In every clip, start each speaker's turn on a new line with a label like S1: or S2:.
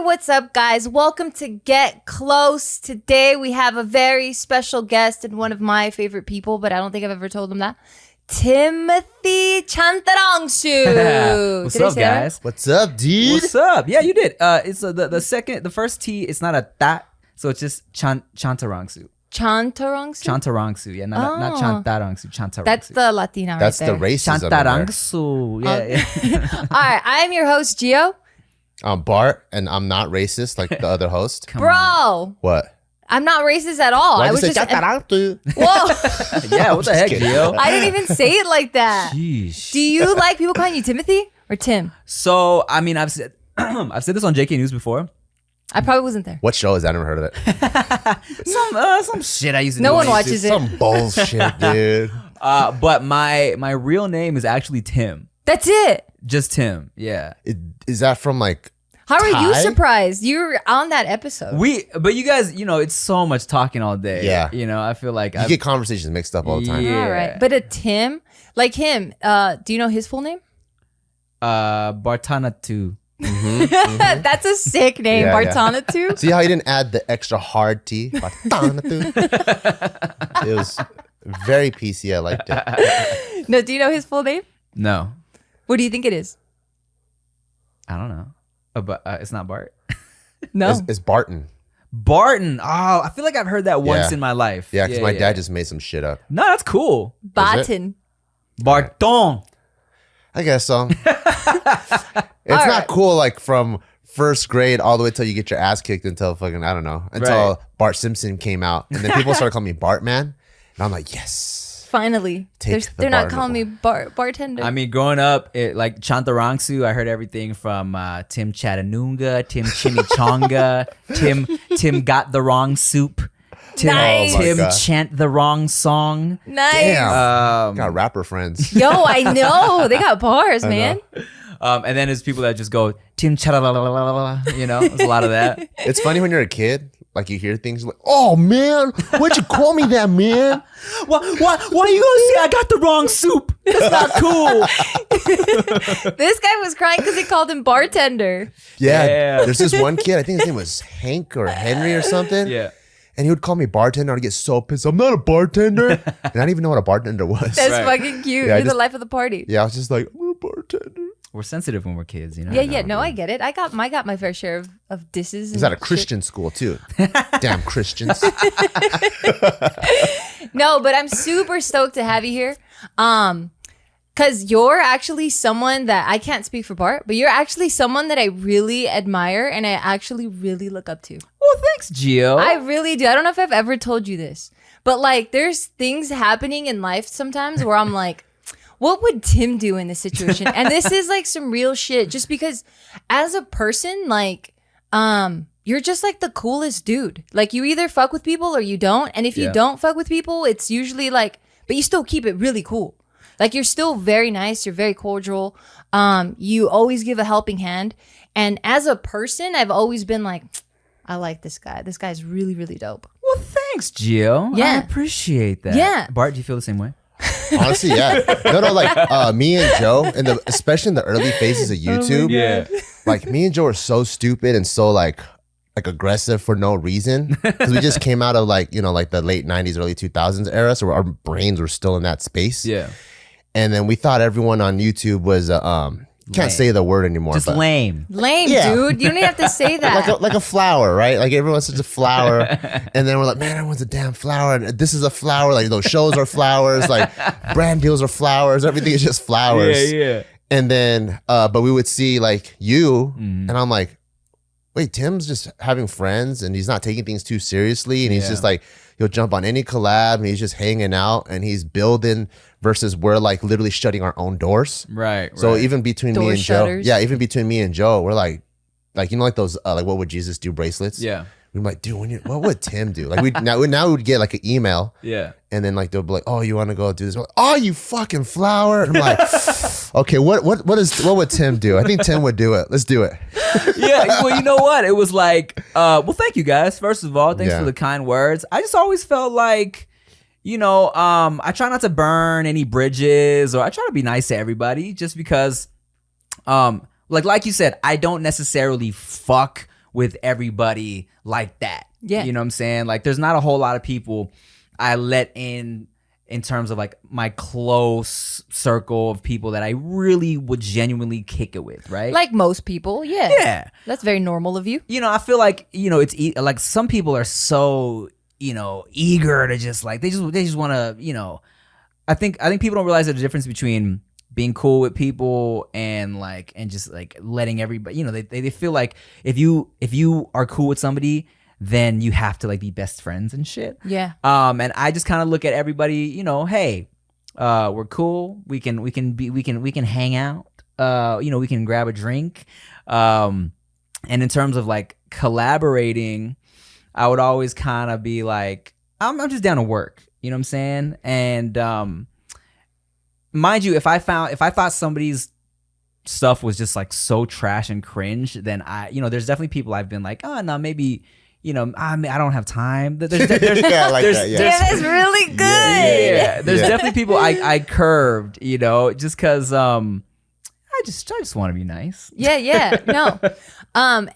S1: what's up, guys? Welcome to Get Close. Today we have a very special guest and one of my favorite people, but I don't think I've ever told him that. Timothy Chantarangsu.
S2: What's up, guys?
S3: What's up, dude?
S2: What's up? Yeah, you did. It's the first T. It's not a that, so it's just Chantarangsu.
S1: Chantarangsu?
S2: Chantarangsu. Yeah, not Chantarangsu. Chantarangsu.
S1: That's the Latina
S3: That's
S1: right there.
S3: the racism.
S2: Chantarangsu. Yeah.
S1: All right, I'm your host, Gio.
S3: I'm Bart, and I'm not racist like the other host.
S1: Bro,
S3: What?
S1: I'm not racist at all.
S3: Why'd
S1: I
S3: you
S1: was
S3: say
S1: just...
S3: Chantarangsu?
S1: Whoa.
S2: Yeah, what the heck,
S3: kidding.
S2: Gio?
S1: I didn't even say it like that.
S2: Sheesh.
S1: Do you like people calling you Timothy or Tim?
S2: So, I mean, I've said I've said this on JK News before.
S1: I probably wasn't there.
S3: What show is that? I never heard of it.
S2: Some shit I used to
S1: No
S2: do
S1: one
S2: on
S1: watches
S2: YouTube.
S1: it.
S3: Some bullshit, dude.
S2: But my real name is actually Tim.
S1: That's it.
S2: Just Tim. Yeah.
S3: Is that from like...
S1: How are you
S3: Thai?
S1: surprised? You were on that episode.
S2: But you guys, it's so much talking all day.
S3: Yeah.
S2: I feel like
S3: You get conversations mixed up all the time.
S2: Yeah.
S1: All right. But a Tim, like him, do you know his full name?
S2: Bartanatu.
S1: That's a sick name,
S3: Yeah, yeah.
S1: Bartanatu.
S3: See how he didn't add the extra hard T? It was very PC. I liked it.
S1: No, do you know his full name?
S2: No,
S1: What do you think it is?
S2: I don't know. But it's not Bart.
S1: No.
S3: It's Barton.
S2: Barton. Oh, I feel like I've heard that once
S3: Yeah.
S2: in my life.
S3: Yeah, because my dad just made some shit up.
S2: No, that's cool.
S1: Barton.
S2: Barton.
S3: I guess so. It's
S1: All
S3: not
S1: right.
S3: cool like from first grade all the way till you get your ass kicked until fucking, I don't know, until
S2: Right.
S3: Bart Simpson came out. And then people started calling me Bartman. And I'm like, yes.
S1: Finally.
S3: Take
S1: They're
S3: the
S1: not
S3: bar
S1: calling me
S3: noble.
S1: bartender.
S2: I mean, growing up, like Chantarangsu, I heard everything from Tim Chattanooga, Tim Chimichanga, Tim got the wrong soup, Tim,
S1: Nice.
S3: Oh my
S2: Tim
S3: God.
S2: chant the wrong song.
S1: Nice.
S3: Damn. Got rapper friends.
S1: Yo, I know. They got bars, man.
S2: And then there's people that just go Tim Chatalalalala, there's a lot of that.
S3: It's funny when you're a kid, like you hear things like, oh man, why'd you call me that, man?
S2: Why you gonna say I got the wrong soup? That's not cool.
S1: This guy was crying because he called him bartender.
S3: Yeah. There's this one kid, I think his name was Hank or Henry or something.
S2: Yeah.
S3: And he would call me bartender. I'd get so pissed. I'm not a bartender. And I didn't even know what a bartender was.
S1: That's
S2: Right.
S1: fucking cute.
S3: Yeah, I
S1: You're the
S3: just-
S1: life of the party.
S3: Yeah, I was just like, I'm a bartender.
S2: We're sensitive when we're kids,
S1: Yeah, no, I get it. I got my fair share of disses.
S3: Is that a Christian school too? Damn Christians.
S1: No, but I'm super stoked to have you here. Cause you're actually someone that I can't speak for Bart, but you're actually someone that I really admire and I actually really look up to.
S2: Well, thanks, Gio.
S1: I really do. I don't know if I've ever told you this, but like there's things happening in life sometimes where I'm like, what would Tim do in this situation? And this is like some real shit just because as a person, like, you're just like the coolest dude. Like you either fuck with people or you don't. And if you
S2: Yeah.
S1: don't fuck with people, it's usually like, but you still keep it really cool. Like you're still very nice. You're very cordial. You always give a helping hand. And as a person, I've always been like, I like this guy. This guy's really, really dope.
S2: Well, thanks, Gio.
S1: Yeah.
S2: I appreciate that.
S1: Yeah.
S2: Bart, do you feel the same way?
S3: Honestly, yeah. No, like me and Joe, especially in the early phases of YouTube, like me and Joe are so stupid and so like aggressive for no reason because we just came out of like the late 90s, early 2000s era, so our brains were still in that space.
S2: Yeah.
S3: And then we thought everyone on YouTube was can't say the word anymore,
S2: Just
S3: but
S2: lame.
S1: Lame,
S3: Yeah.
S1: dude. You don't even have to say that.
S3: like a flower, right? Like everyone's such a flower, and then we're like, man, everyone's a damn flower, and this is a flower. Like those shows are flowers, like brand deals are flowers. Everything is just flowers.
S2: Yeah.
S3: And then, but we would see like you, and I'm like, wait, Tim's just having friends, and he's not taking things too seriously, and he's
S2: Yeah.
S3: just like, he'll jump on any collab, and he's just hanging out, and he's building. Versus we're like literally shutting our own doors.
S2: Right.
S3: So even between
S1: Door
S3: me and
S1: shutters.
S3: Joe, even between me and Joe, we're like like those like what would Jesus do bracelets?
S2: Yeah.
S3: We're like, dude, what would Tim do? Like we now we would get like an email,
S2: Yeah.
S3: and then like they'll be like, oh, you want to go do this? We're like, oh, you fucking flower. And I'm like, okay, what would Tim do? I think Tim would do it. Let's do it.
S2: Yeah. Well, you know what? It was like, well, thank you guys. First of all, thanks
S3: Yeah.
S2: for the kind words. I just always felt like, I try not to burn any bridges, or I try to be nice to everybody just because, like you said, I don't necessarily fuck with everybody like that.
S1: Yeah.
S2: You know what I'm saying? Like there's not a whole lot of people I let in terms of like my close circle of people that I really would genuinely kick it with, right?
S1: Like most people, yeah.
S2: Yeah.
S1: That's very normal of you.
S2: You know, I feel like, you know, it's like some people are so, you know, eager to just like, they just want to, you know, I think people don't realize the difference between being cool with people and just like letting everybody, you know, they feel like if you are cool with somebody, then you have to like be best friends and shit.
S1: Yeah.
S2: And I just kind of look at everybody, you know, hey, we're cool. We can hang out. You know, we can grab a drink. And in terms of like collaborating, I would always kind of be like, I'm just down to work. You know what I'm saying? And mind you, if I thought somebody's stuff was just like so trash and cringe, then there's definitely people I've been like, oh no, maybe. You know, I don't have time. There's
S3: yeah, I like that. Yeah,
S1: that's really good.
S2: Yeah, there's definitely people I curved. You know, just because I just want to be nice.
S1: Yeah, no. And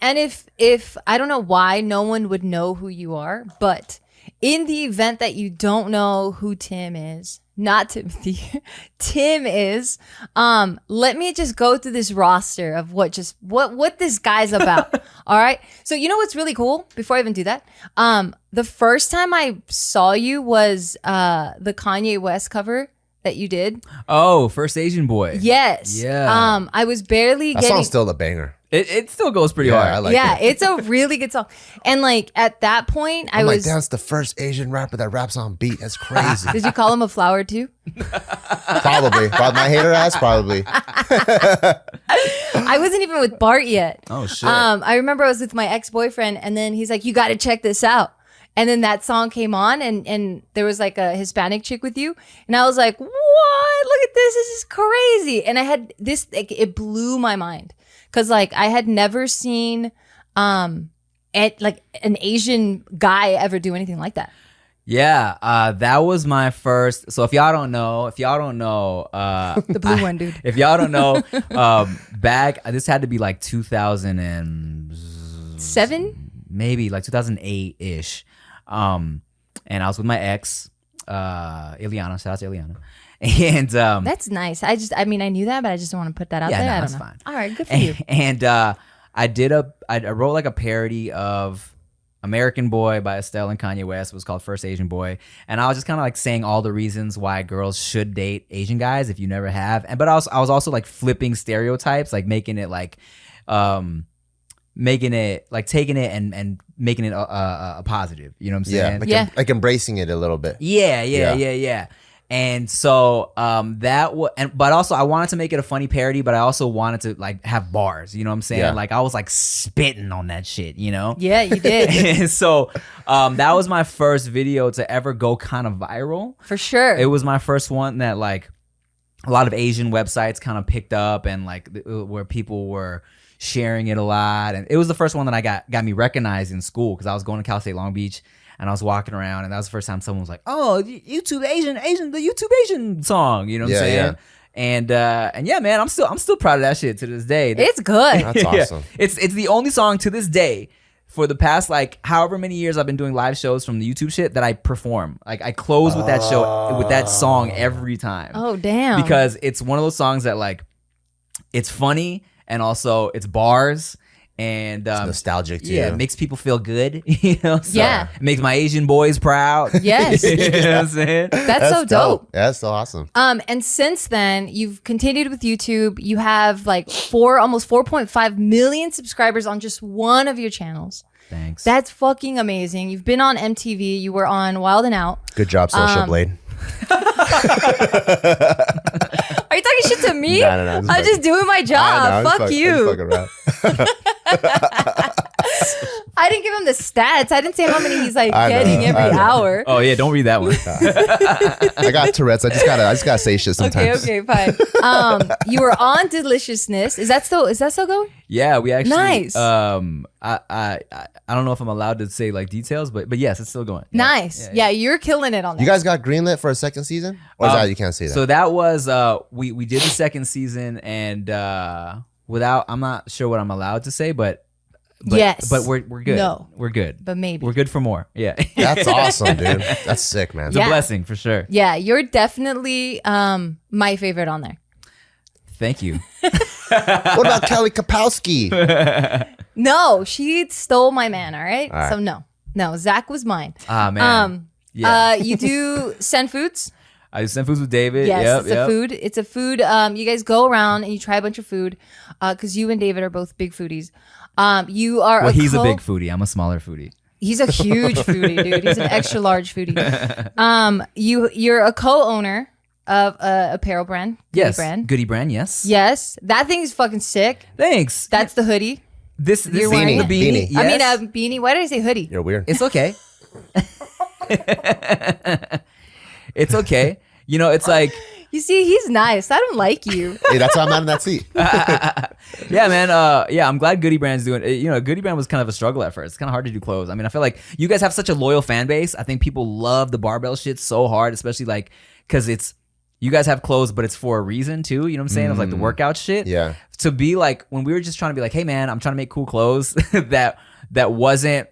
S1: if I don't know why no one would know who you are, but in the event that you don't know who Tim is, not Timothy, Tim is, let me just go through this roster of what this guy's about. All right. So you know what's really cool? Before I even do that, the first time I saw you was the Kanye West cover that you did.
S2: Oh, First Asian Boy.
S1: Yes.
S2: Yeah.
S1: I was barely
S3: that
S1: getting.
S3: song's still a banger.
S2: It still goes pretty hard.
S3: I like it.
S1: It's a really good song. And like at that point, I was.
S3: That's the first Asian rapper that raps on beat. That's crazy.
S1: Did you call him a flower too?
S3: Probably. My hater ass, probably.
S1: I wasn't even with Bart yet.
S2: Oh shit.
S1: I remember I was with my ex-boyfriend, and then he's like, "You got to check this out." And then that song came on, and there was like a Hispanic chick with you, and I was like, "What? Look at this! This is crazy!" And I had this; it blew my mind because like I had never seen like an Asian guy ever do anything like that.
S2: Yeah, that was my first. So if y'all don't know,
S1: The blue one, dude.
S2: If y'all don't know, back this had to be like 2007, maybe like 2008 ish. And I was with my ex, Ileana. Shout out to Ileana. And
S1: That's nice. I knew that, but I just don't want to put that out there.
S2: no,
S1: I don't
S2: that's
S1: know.
S2: fine.
S1: All right, good for you.
S2: And I wrote like a parody of American Boy by Estelle and Kanye West. It was called First Asian Boy, and I was just kind of like saying all the reasons why girls should date Asian guys if you never have. But I was also like flipping stereotypes, like making it like taking it and making it a positive. You know what I'm saying?
S3: Like embracing it a little bit.
S2: Yeah. And so but also I wanted to make it a funny parody, but I also wanted to like have bars, you know what I'm saying?
S3: Yeah.
S2: Like I was like spitting on that shit, you know?
S1: Yeah, you did.
S2: And so that was my first video to ever go kind of viral.
S1: For sure.
S2: It was my first one that like a lot of Asian websites kind of picked up and like where people were sharing it a lot. And it was the first one that I got me recognized in school because I was going to Cal State Long Beach. And I was walking around, and that was the first time someone was like, "Oh, YouTube Asian, the YouTube Asian song," you know what I'm saying? Yeah. And yeah, man, I'm still proud of that shit to this day.
S1: It's good.
S3: That's awesome.
S2: It's the only song to this day for the past like however many years I've been doing live shows from the YouTube shit that I perform. Like I close with that show with that song every time.
S1: Oh damn!
S2: Because it's one of those songs that like it's funny and also it's bars. And
S3: it's nostalgic too.
S2: Yeah, it makes people feel good. You know, so
S1: yeah,
S2: it makes my Asian boys proud.
S1: Yes,
S2: you know what I'm saying?
S1: That's so dope.
S3: Yeah, that's so awesome.
S1: And since then, you've continued with YouTube. You have like almost 4.5 million subscribers on just one of your channels.
S2: Thanks.
S1: That's fucking amazing. You've been on MTV. You were on Wild and Out.
S3: Good job, Social Blade.
S1: Are you talking shit to me?
S3: No.
S1: I'm just doing my job. Fuck you. I didn't give him the stats. I didn't say how many he's like getting every hour.
S2: Oh yeah, don't read that one.
S3: I got Tourette's. I just gotta say shit sometimes.
S1: Okay, fine. You were on Deliciousness. Is that still going?
S2: Yeah, we actually.
S1: Nice.
S2: I don't know if I'm allowed to say like details, but yes, it's still going. Yeah.
S1: Nice. Yeah, you're killing it on that.
S3: You guys got greenlit for a second season, or is that you can't say that?
S2: So that was we did the second season, and I'm not sure what I'm allowed to say, but
S1: Yes.
S2: But we're good.
S1: No.
S2: We're good.
S1: But maybe.
S2: We're good for more. Yeah.
S3: That's awesome, dude. That's sick, man.
S2: It's a blessing for sure.
S1: Yeah, you're definitely my favorite on there.
S2: Thank you.
S3: What about Kelly Kapowski?
S1: No, she stole my man, all right?
S3: All right.
S1: So no, Zach was mine.
S2: Ah, man.
S1: You do send foods?
S2: I do send foods with David.
S1: Yes, It's a food. You guys go around and you try a bunch of food because you and David are both big foodies. You are
S2: He's a big foodie. I'm a smaller foodie.
S1: He's a huge foodie, dude. He's an extra large foodie. You're a co-owner of a apparel brand.
S2: Goodie brand, yes.
S1: Yes. That thing is fucking sick.
S2: Thanks.
S1: That's the hoodie.
S2: This
S1: You're wearing
S2: the
S1: it?
S2: beanie.
S3: Beanie.
S2: Yes.
S1: I mean, a beanie. Why did I say hoodie?
S3: You're weird.
S2: It's okay. It's okay. You know, it's like,
S1: You see, he's nice. I don't like you.
S3: Hey, that's why I'm out in that seat.
S2: yeah, man. I'm glad Goodie Brand's doing it. You know, Goodie Brand was kind of a struggle at first. It's kind of hard to do clothes. I mean, I feel like you guys have such a loyal fan base. I think people love the barbell shit so hard, especially like, because you guys have clothes, but it's for a reason too. You know what I'm saying? It's like the workout shit.
S3: Yeah.
S2: To be like, when we were just trying to be like, hey man, I'm trying to make cool clothes that wasn't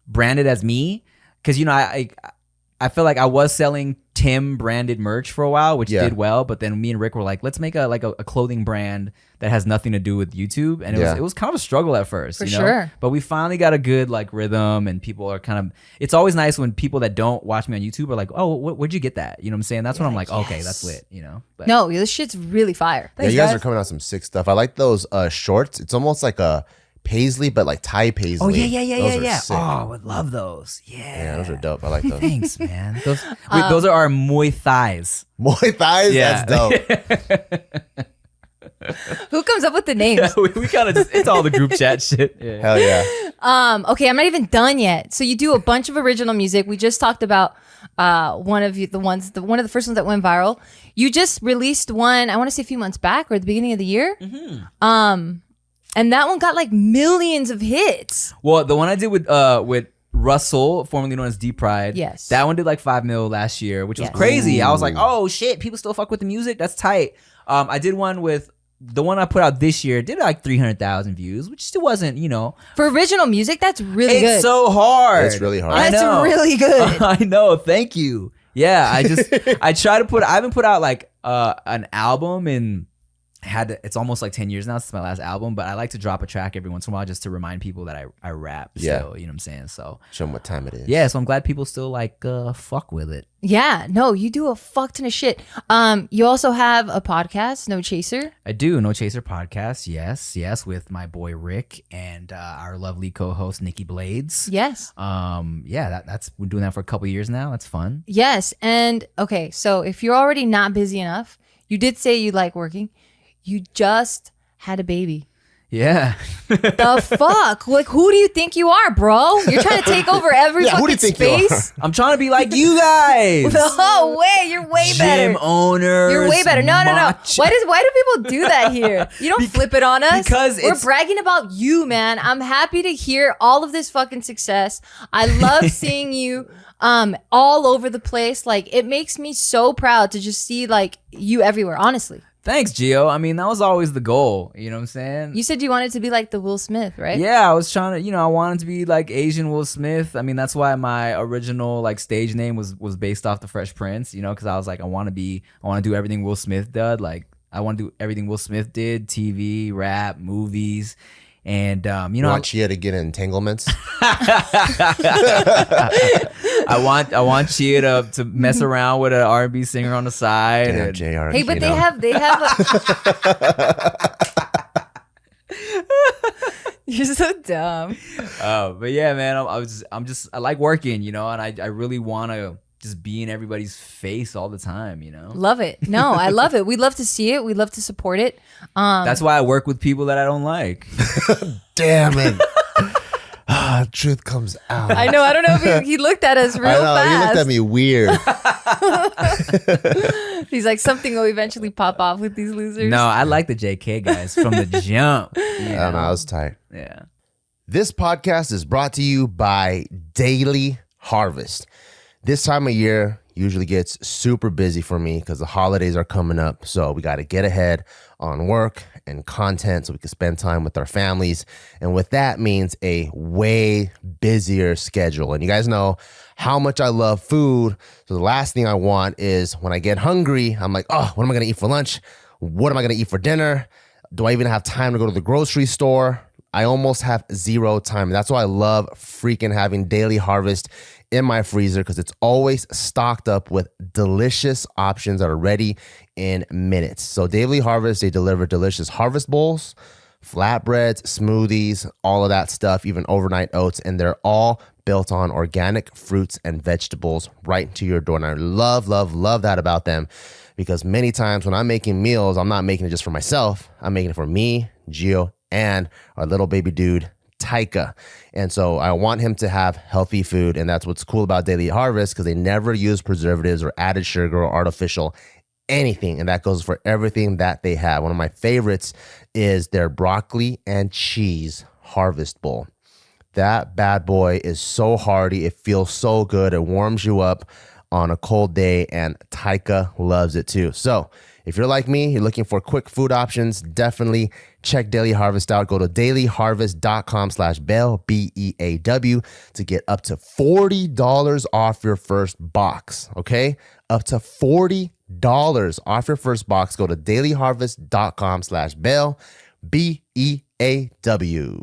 S2: branded as me. Cause you know, I feel like I was selling Tim branded merch for a while, which did well. But then me and Rick were like, let's make a clothing brand that has nothing to do with YouTube. And it was kind of a struggle at first.
S1: For
S2: you know?
S1: sure.
S2: But we finally got a good like rhythm, and people are kind of, it's always nice when people that don't watch me on YouTube are like, oh, where'd you get that? You know what I'm saying? That's when I'm like, okay, that's lit, you know? But,
S1: No, this shit's really fire.
S3: Yeah, you guys are coming out some sick stuff. I like those shorts. It's almost like a paisley, but like Thai paisley.
S2: Oh yeah.
S3: Those are sick.
S2: Oh, I would love those.
S3: Yeah, those are dope. I like those.
S2: Thanks, man. Those are our Muay Thais.
S3: Muay Thais?
S2: Yeah.
S3: That's dope.
S1: Who comes up with the names?
S2: we kind of just, it's all the group chat shit. Yeah.
S3: Hell yeah.
S1: Okay, I'm not even done yet. So you do a bunch of original music. We just talked about one of the first ones that went viral. You just released one, I want to say a few months back or at the beginning of the year. Mm-hmm. And that one got like millions of hits.
S2: Well, the one I did with Russell, formerly known as Deep Pride.
S1: Yes.
S2: That one did like 5 mil last year, which was crazy. I was like, oh shit, people still fuck with the music. That's tight. I did one with the one I put out this year, did like 300,000 views, which still wasn't, you know.
S1: For original music, that's really good.
S2: It's so hard.
S3: It's really hard.
S2: I
S1: That's
S2: know.
S1: really good.
S2: I know. Thank you. Yeah, I haven't put out like an album in it's almost like 10 years now since my last album, but I like to drop a track every once in a while just to remind people that I rap still, you know what I'm saying? So
S3: show them what time it is.
S2: yeah, so I'm glad people still like fuck with it.
S1: Yeah, no, you do a fuck ton of shit. You also have a podcast, No Chaser.
S2: I do. No Chaser podcast. Yes, with my boy Rick and our lovely co-host Nikki Blades.
S1: Yes.
S2: That's we're doing that for a couple years now. That's fun.
S1: Yes. And okay, so if you're already not busy enough, you did say you like working. You just had a baby.
S2: Yeah.
S1: The fuck? Like, who do you think you are, bro? You're trying to take over every
S3: Yeah, who do
S1: fucking
S3: you think you
S1: space?
S2: I'm trying to be like you guys.
S1: No way, you're way better.
S2: Gym owners.
S1: You're way better. No.
S2: matcha-
S1: Why do people do that here? You don't flip it on us.
S2: because
S1: we're
S2: it's-
S1: bragging about you, man. I'm happy to hear all of this fucking success. I love seeing you all over the place. Like, it makes me so proud to just see like you everywhere, honestly.
S2: Thanks, Gio. I mean, that was always the goal. You know what I'm saying?
S1: You said you wanted to be like the Will Smith, right?
S2: Yeah, I was trying to, I wanted to be like Asian Will Smith. I mean, that's why my original like stage name was based off the Fresh Prince, because I was like, I want to do everything Will Smith did. Like, I want to do everything Will Smith did, TV, rap, movies. And,
S3: You want Chia to get in entanglements?
S2: I want Chia to mess around with an R&B singer on the side.
S3: Damn,
S2: and-
S3: JR,
S1: Hey, but
S3: you
S1: they
S3: know.
S1: have You're so dumb.
S2: But yeah, man, I like working, and I really want to just be in everybody's face all the time,
S1: Love it. No, I love it. We love to see it. We love to support it.
S2: That's why I work with people that I don't like.
S3: Damn it. Truth comes out.
S1: I know. I don't know if he looked at us real
S3: I know.
S1: fast.
S3: He looked at me weird.
S1: He's like, something will eventually pop off with these losers.
S2: No, I like the JK guys from the jump.
S3: I don't know. I was tight.
S2: Yeah.
S3: This podcast is brought to you by Daily Harvest. This time of year usually gets super busy for me because the holidays are coming up. So we got to get ahead on work and content so we can spend time with our families. And what that means a way busier schedule. And you guys know how much I love food. So the last thing I want is when I get hungry, I'm like, oh, what am I going to eat for lunch? What am I going to eat for dinner? Do I even have time to go to the grocery store? I almost have zero time. That's why I love freaking having Daily Harvest in my freezer, because it's always stocked up with delicious options that are ready in minutes. So Daily Harvest, they deliver delicious harvest bowls, flatbreads, smoothies, all of that stuff, even overnight oats, and they're all built on organic fruits and vegetables right to your door. And I love, love, love that about them, because many times when I'm making meals, I'm not making it just for myself. I'm making it for me, Gio, and our little baby dude, Taika. And so I want him to have healthy food. And that's what's cool about Daily Harvest, because they never use preservatives or added sugar or artificial anything. And that goes for everything that they have. One of my favorites is their broccoli and cheese harvest bowl. That bad boy is so hearty. It feels so good. It warms you up on a cold day, and Taika loves it too. So if you're like me, you're looking for quick food options, definitely check Daily Harvest out. Go to dailyharvest.com/Beaw, B-E-A-W, to get up to $40 off your first box, okay? Up to $40 off your first box. Go to dailyharvest.com/Beaw, B-E-A-W.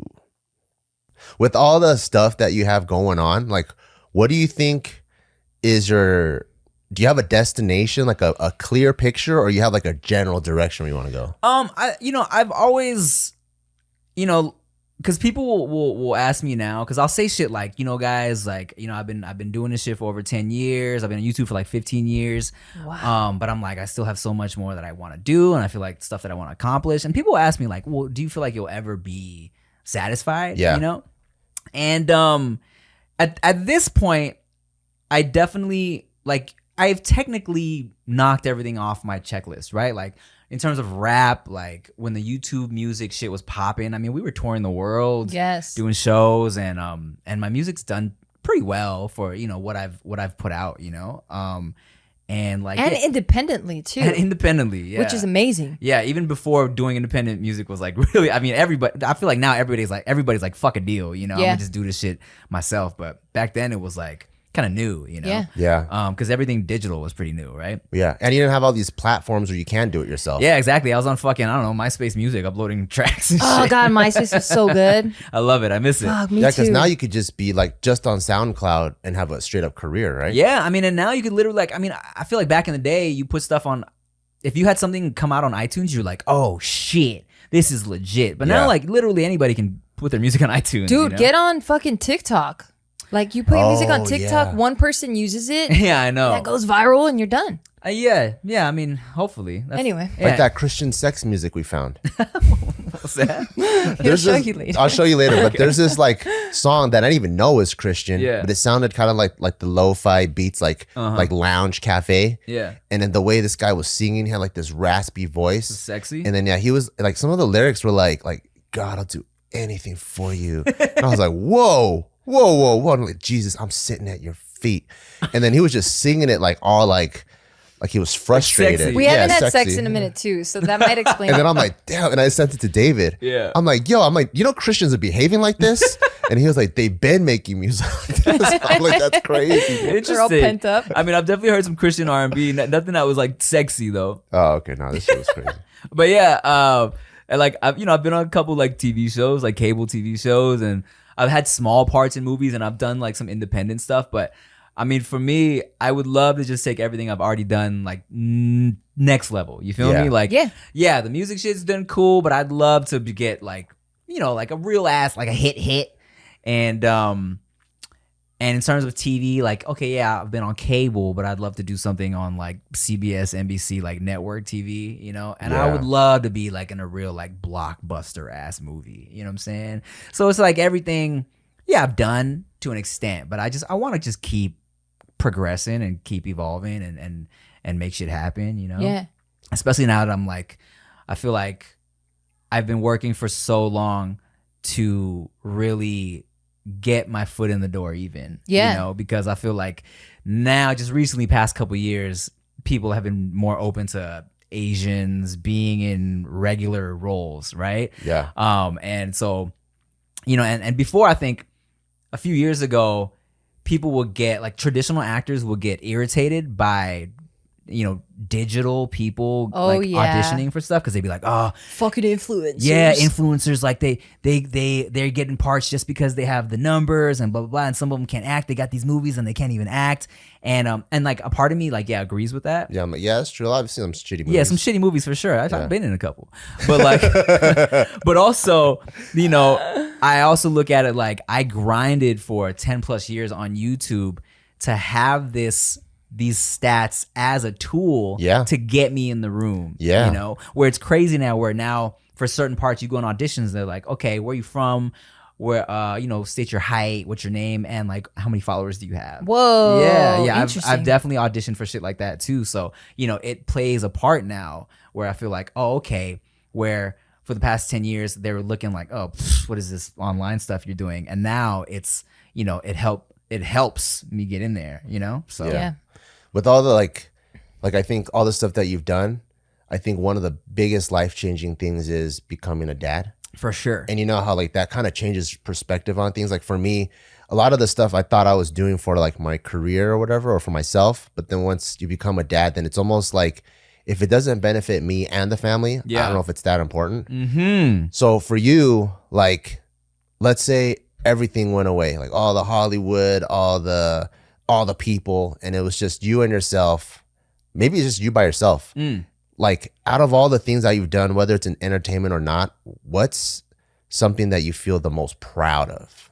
S3: With all the stuff that you have going on, like, what do you think is do you have a destination, like a clear picture, or you have like a general direction where you want to go?
S2: I've always, because people will ask me now, because I'll say shit like, guys, like, I've been doing this shit for over 10 years. I've been on YouTube for like 15 years.
S1: Wow.
S2: But I'm like, I still have so much more that I want to do, and I feel like stuff that I want to accomplish. And people ask me like, well, do you feel like you'll ever be satisfied?
S3: Yeah.
S2: And at this point, I definitely, like, I've technically knocked everything off my checklist, right? Like, in terms of rap, like when the YouTube music shit was popping, I mean, we were touring the world,
S1: Yes.
S2: doing shows, and my music's done pretty well for what I've put out, and like,
S1: And independently too.
S2: and independently, yeah,
S1: Which is amazing.
S2: yeah. Even before doing independent music was like really, I mean, everybody. I feel like now everybody's like fuck a deal, I'm
S1: Yeah.
S2: gonna just do this shit myself. But back then it was like kind of new,
S1: Yeah.
S3: Yeah.
S2: because everything digital was pretty new, right?
S3: Yeah. And you didn't have all these platforms where you can do it yourself.
S2: Yeah, exactly. I was on fucking, I don't know, MySpace Music, uploading tracks and
S1: Oh
S2: shit.
S1: God, MySpace was so good.
S2: I love it. I miss it.
S1: Fuck, me
S3: Yeah, because
S1: too.
S3: now you could just be like just on SoundCloud and have a straight up career, right?
S2: Yeah, I mean, and now you could literally, like, I mean, I feel like back in the day, you put stuff on, if you had something come out on iTunes, you're like, oh shit, this is legit. But
S3: Yeah.
S2: now, like, literally anybody can put their music on iTunes.
S1: Dude, get on fucking TikTok. Like, you put your music on
S3: Oh,
S1: TikTok,
S3: yeah.
S1: one person uses it,
S2: Yeah, I know.
S1: that goes viral, and you're done.
S2: Yeah, I mean, hopefully.
S1: Anyway.
S2: yeah.
S3: Like that Christian sex music we found.
S2: What's that?
S1: He'll show you later.
S3: I'll show you later. But there's this like song that I didn't even know was Christian.
S2: Yeah.
S3: But it sounded kind of like the lo-fi beats, like lounge cafe.
S2: Yeah.
S3: And then the way this guy was singing, he had like this raspy voice.
S2: Sexy.
S3: And then he was like, some of the lyrics were like God, I'll do anything for you. And I was like, whoa. And I'm like, Jesus, I'm sitting at your feet. And then he was just singing it like all like he was frustrated.
S2: sexy.
S1: We
S3: Yeah,
S1: haven't had sex
S3: sexy.
S1: in a minute too, so that might explain
S3: And
S1: it.
S3: then I'm like, damn. And I sent it to David.
S2: Yeah.
S3: I'm like, Christians are behaving like this? And he was like, they've been making music like this. I'm like, that's crazy.
S2: Interesting.
S1: They're all pent up.
S2: I mean, I've definitely heard some Christian R&B. Nothing that was like sexy though.
S3: Oh, okay. No, this shit was crazy.
S2: But yeah, and like I've been on a couple like TV shows, like cable TV shows, and I've had small parts in movies, and I've done like some independent stuff. But I mean, for me, I would love to just take everything I've already done like next level. You feel
S3: Yeah.
S2: me? Like,
S1: Yeah.
S2: the music shit's done cool, but I'd love to get like, like a real ass, like a hit. And in terms of TV, like, okay, yeah, I've been on cable, but I'd love to do something on like CBS, NBC, like network TV, And I
S3: Yeah.
S2: would love to be like in a real like blockbuster ass movie. You know what I'm saying? So it's like everything, yeah, I've done to an extent, but I want to just keep progressing and keep evolving and make shit happen,
S1: Yeah.
S2: Especially now that I'm like, I feel like I've been working for so long to really get my foot in the door even.
S1: Yeah.
S2: You know, because I feel like now, just recently, past couple years, people have been more open to Asians being in regular roles, right?
S3: Yeah.
S2: And so, you know, and before, I think a few years ago, people would get, like, traditional actors would get irritated by, you know, digital people auditioning for stuff, because they'd be like, oh,
S1: fucking influencers.
S2: Yeah, influencers, like they're getting parts just because they have the numbers and blah blah blah, and some of them can't act. They got these movies and they can't even act, and like a part of me like agrees with that.
S3: Yeah, I'm like, yeah, that's true. I've seen some shitty movies.
S2: Yeah, some shitty movies for sure. I've been in a couple, but like, but also, you know, I also look at it like I grinded for 10 plus years on YouTube to have these stats as a tool to get me in the room. Yeah. You know, where it's crazy now, where now for certain parts you go on auditions, they're like, okay, where are you from? Where, you know, state your height, what's your name, and like how many followers do you have?
S1: Whoa.
S2: Yeah. I've definitely auditioned for shit like that too. So, you know, it plays a part now where I feel like, oh, okay, where for the past 10 years they were looking like, oh, what is this online stuff you're doing? And now it's, you know, it helps me get in there, you know? So
S1: yeah.
S3: With all the like I think all the stuff that you've done, I think one of the biggest life-changing things is becoming a dad.
S2: For sure.
S3: And you know how like that kind of changes perspective on things. Like for me, a lot of the stuff I thought I was doing for like my career or whatever, or for myself, but then once you become a dad, then it's almost like if it doesn't benefit me and the family, I don't know if it's that important. Mm-hmm. So for you, like, let's say everything went away, like all the Hollywood, all the people, and it was just you and yourself. Maybe it's just you by yourself. Like out of all the things that you've done, whether it's in entertainment or not, what's something that you feel the most proud of?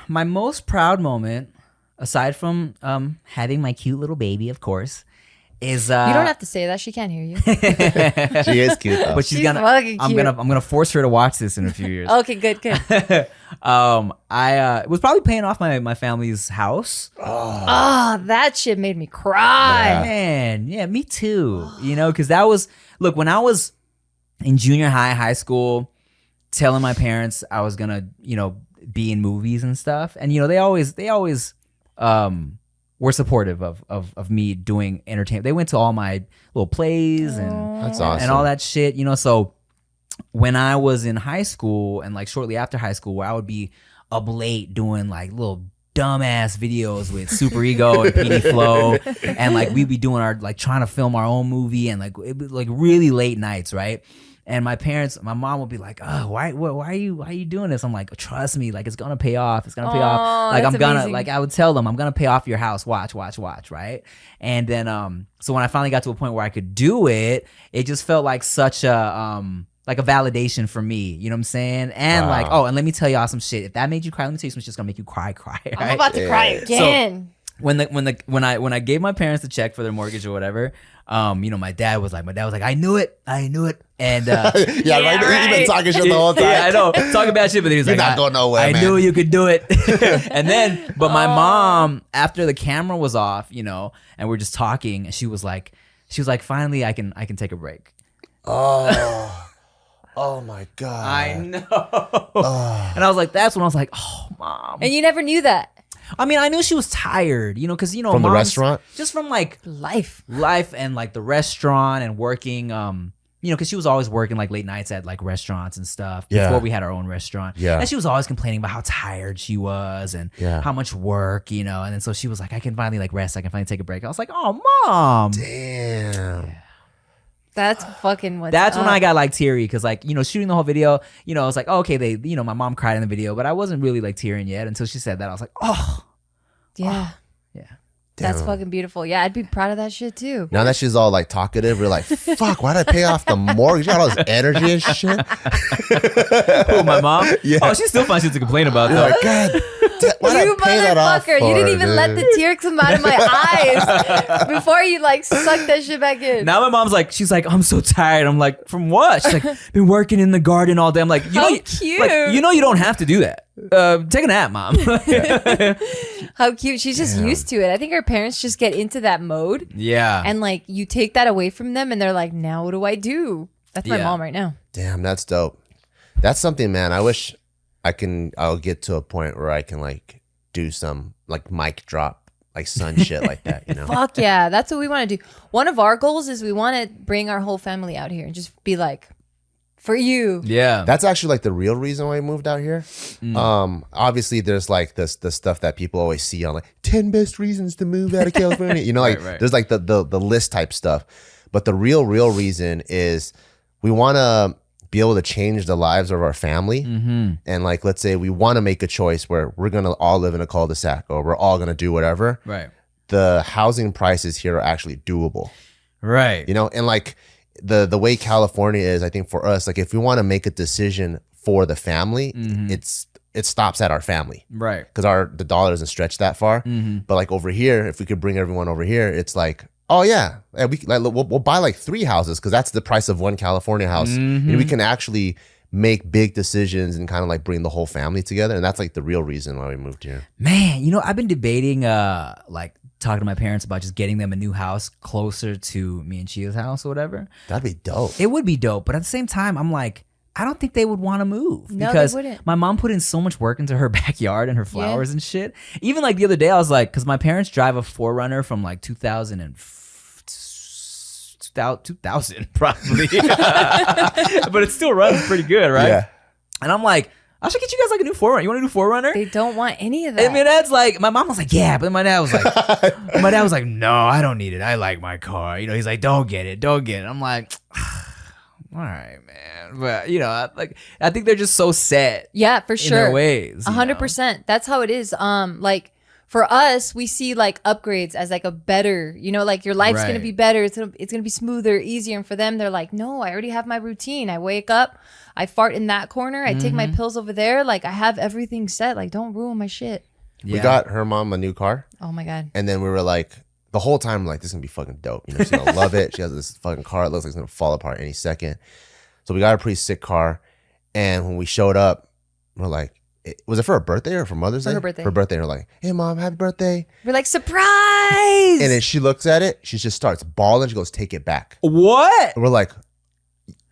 S2: My most proud moment, aside from having my cute little baby, of course, is
S1: you don't have to say that. She can't hear you.
S3: She is cute though.
S2: But she's fucking cute. I'm gonna force her to watch this in a few years.
S1: Okay, good.
S2: I was probably paying off my family's house.
S1: Oh, that shit made me cry.
S2: Man, yeah, me too. You know, because that was, look, when I was in junior high school, telling my parents I was gonna, you know, be in movies and stuff, and you know, they always were supportive of me doing entertainment. They went to all my little plays and
S3: that's awesome.
S2: And all that shit, you know. So when I was in high school and like shortly after high school, where I would be up late doing like little dumbass videos with Super Ego and PD Flow, and like we'd be doing our like trying to film our own movie, and like it was like really late nights, right? And my mom would be like, "Oh, why are you doing this?" I'm like, "Trust me, like it's gonna pay off. It's gonna pay off. Like I'm gonna amazing. Like I would tell them, I'm gonna pay off your house. Watch, right?" And then so when I finally got to a point where I could do it, it just felt like such a like a validation for me. You know what I'm saying? And like, oh, and let me tell y'all some shit. If that made you cry, let me tell you some shit's just gonna make you cry. Right?
S1: I'm about to cry again.
S2: So, when I gave my parents the check for their mortgage or whatever, you know, my dad was like, I knew it. And
S3: right. You've been talking shit the whole time.
S2: Yeah, I know, talking bad shit, but he was
S3: You're
S2: like,
S3: not going nowhere,
S2: I
S3: man.
S2: knew you could do it. And then, but my mom, after the camera was off, you know, and we're just talking, and she was like, finally, I can take a break.
S3: Oh my God.
S2: I know. And I was like, that's when I was like, oh, Mom.
S1: And you never knew that.
S2: I mean, I knew she was tired, you know, because, you know,
S3: from the restaurant?
S2: Just from like
S1: life
S2: and like the restaurant and working, you know, because she was always working like late nights at like restaurants and stuff before we had our own restaurant. Yeah. And she was always complaining about how tired she was and how much work, you know. And then so she was like, I can finally like rest. I can finally take a break. I was like, oh, Mom.
S3: Damn.
S2: Yeah.
S1: That's fucking what's
S2: That's
S1: up.
S2: when I got like teary, because like, you know, shooting the whole video, you know, I was like, oh, okay, you know, my mom cried in the video, but I wasn't really like tearing yet until she said that. I was like, oh.
S1: Yeah.
S2: Yeah.
S1: That's
S3: Damn.
S1: fucking beautiful. Yeah, I'd be proud of that shit too.
S3: Now that she's all like talkative, we're like, fuck, why'd I pay off the mortgage? You got all this energy and shit.
S2: Who, my mom?
S3: Yeah.
S2: Oh, she still finds shit to complain about
S3: You're
S2: though.
S3: like, God, why'd
S1: You
S3: I pay that off
S1: motherfucker. You
S3: for,
S1: didn't even let
S3: dude?
S1: the tear come out of my eyes before you like suck that shit back in.
S2: Now my mom's like, she's like, I'm so tired. I'm like, from what? She's like, been working in the garden all day. I'm like,
S1: How cute.
S2: Like, you know you don't have to do that. Take a nap, Mom.
S1: How cute. She's just used to it. I think her parents just get into that mode.
S2: Yeah.
S1: And like you take that away from them and they're like, now what do I do? That's my mom right now.
S3: Damn, that's dope. That's something, man. I wish I'll get to a point where I can like do some like mic drop, like sun shit like that, you know?
S1: Fuck yeah. That's what we want to do. One of our goals is we want to bring our whole family out here and just be like, for you.
S2: Yeah.
S3: That's actually like the real reason why I moved out here. Obviously there's like the stuff that people always see on like 10 best reasons to move out of California. You know, like there's like the list type stuff. But the real reason is we want to be able to change the lives of our family. And like, let's say we want to make a choice where we're going to all live in a cul-de-sac or we're all going to do whatever.
S2: Right.
S3: The housing prices here are actually doable.
S2: Right.
S3: You know, and like the way California is, I think for us, like if we want to make a decision for the family, it stops at our family.
S2: Right.
S3: Because the dollar doesn't stretch that far. But like over here, if we could bring everyone over here, it's like, oh yeah, we'll buy like 3 houses because that's the price of one California house. And we can actually make big decisions and kind of like bring the whole family together. And that's like the real reason why we moved here.
S2: Man, you know, I've been debating like talking to my parents about just getting them a new house closer to me and Chia's house or whatever.
S3: That'd be dope.
S2: It would be dope. But at the same time, I'm like, I don't think they would want to move.
S1: No,
S2: because
S1: they wouldn't.
S2: my mom put in so much work into her backyard and her flowers and shit. Even like the other day, I was like, because my parents drive a 4Runner from like 2000 probably. But it still runs pretty good, right?
S3: Yeah.
S2: And I'm like, I should get you guys like a new 4Runner. You want a new 4Runner?
S1: They don't want any of that.
S2: And my dad's like, my mom was like, yeah, but my dad was like, no, I don't need it. I like my car. You know, he's like, don't get it. I'm like, all right, man. But you know, I think they're just so set.
S1: Yeah, for sure.
S2: In their ways.
S1: 100%. That's how it is. Like for us, we see like upgrades as like a better, you know, like your life's going to be better. It's going to be smoother, easier. And for them, they're like, no, I already have my routine. I wake up, I fart in that corner. I take my pills over there. Like I have everything set. Like don't ruin my shit.
S3: Yeah. We got her mom a new car.
S1: Oh my God.
S3: And then we were like, the whole time, like, this is gonna be fucking dope. You know, she's gonna love it. She has this fucking car. It looks like it's gonna fall apart any second. So we got a pretty sick car. And when we showed up, we're like, was it for her birthday or for Mother's Day?
S1: For her birthday.
S3: For her birthday. We're like, hey, Mom, happy birthday.
S1: We're like, surprise.
S3: And then she looks at it. She just starts bawling. She goes, take it back.
S2: What?
S3: And we're like,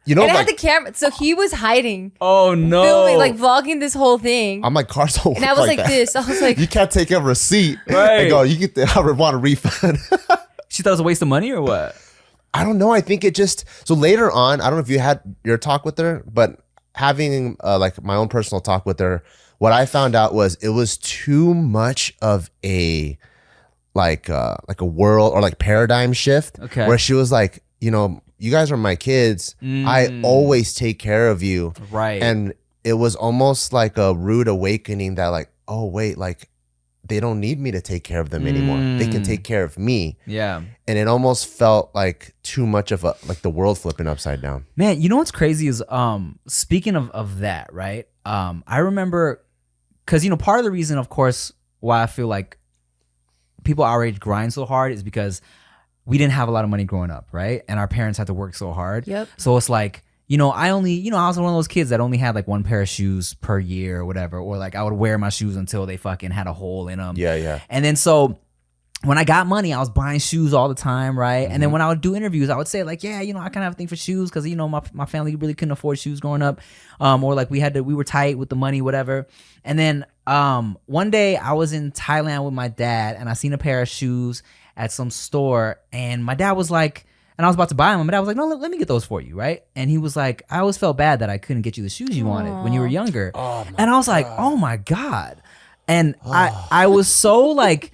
S3: you know,
S1: and I
S3: like,
S1: had the camera. So he was hiding.
S2: Oh, no.
S1: Filming, like vlogging this whole thing.
S3: I'm like, cars don't work
S1: and I was like
S3: that.
S1: this. I was like,
S3: you can't take a receipt
S2: Right.
S3: and go, you get the, I want a refund.
S2: She thought it was a waste of money or what?
S3: I don't know. I think it just, so later on, I don't know if you had your talk with her, but having like my own personal talk with her, what I found out was it was too much of a like a world or like paradigm shift.
S2: Okay.
S3: Where she was like, you know, you guys are my kids. I always take care of you.
S2: Right.
S3: And it was almost like a rude awakening that like, oh wait, like they don't need me to take care of them anymore. They can take care of me.
S2: Yeah.
S3: And it almost felt like too much of a like the world flipping upside down.
S2: Man, you know what's crazy is speaking of that, right? I remember because you know part of the reason, of course, why I feel like people our age grind so hard is because we didn't have a lot of money growing up, right? And our parents had to work so hard.
S1: Yep.
S2: So it's like, you know, I was one of those kids that only had like one pair of shoes per year or whatever, or like I would wear my shoes until they fucking had a hole in them.
S3: Yeah, yeah.
S2: And then so when I got money, I was buying shoes all the time, right? And then when I would do interviews, I would say like, yeah, you know, I kind of have a thing for shoes because, you know, my family really couldn't afford shoes growing up. Or like we were tight with the money, whatever. And then one day I was in Thailand with my dad and I seen a pair of shoes at some store and my dad was like, and I was about to buy them. And my dad was like, no, let me get those for you, right? And he was like, I always felt bad that I couldn't get you the shoes you wanted when you were younger. And I was like, oh my God. And I was so like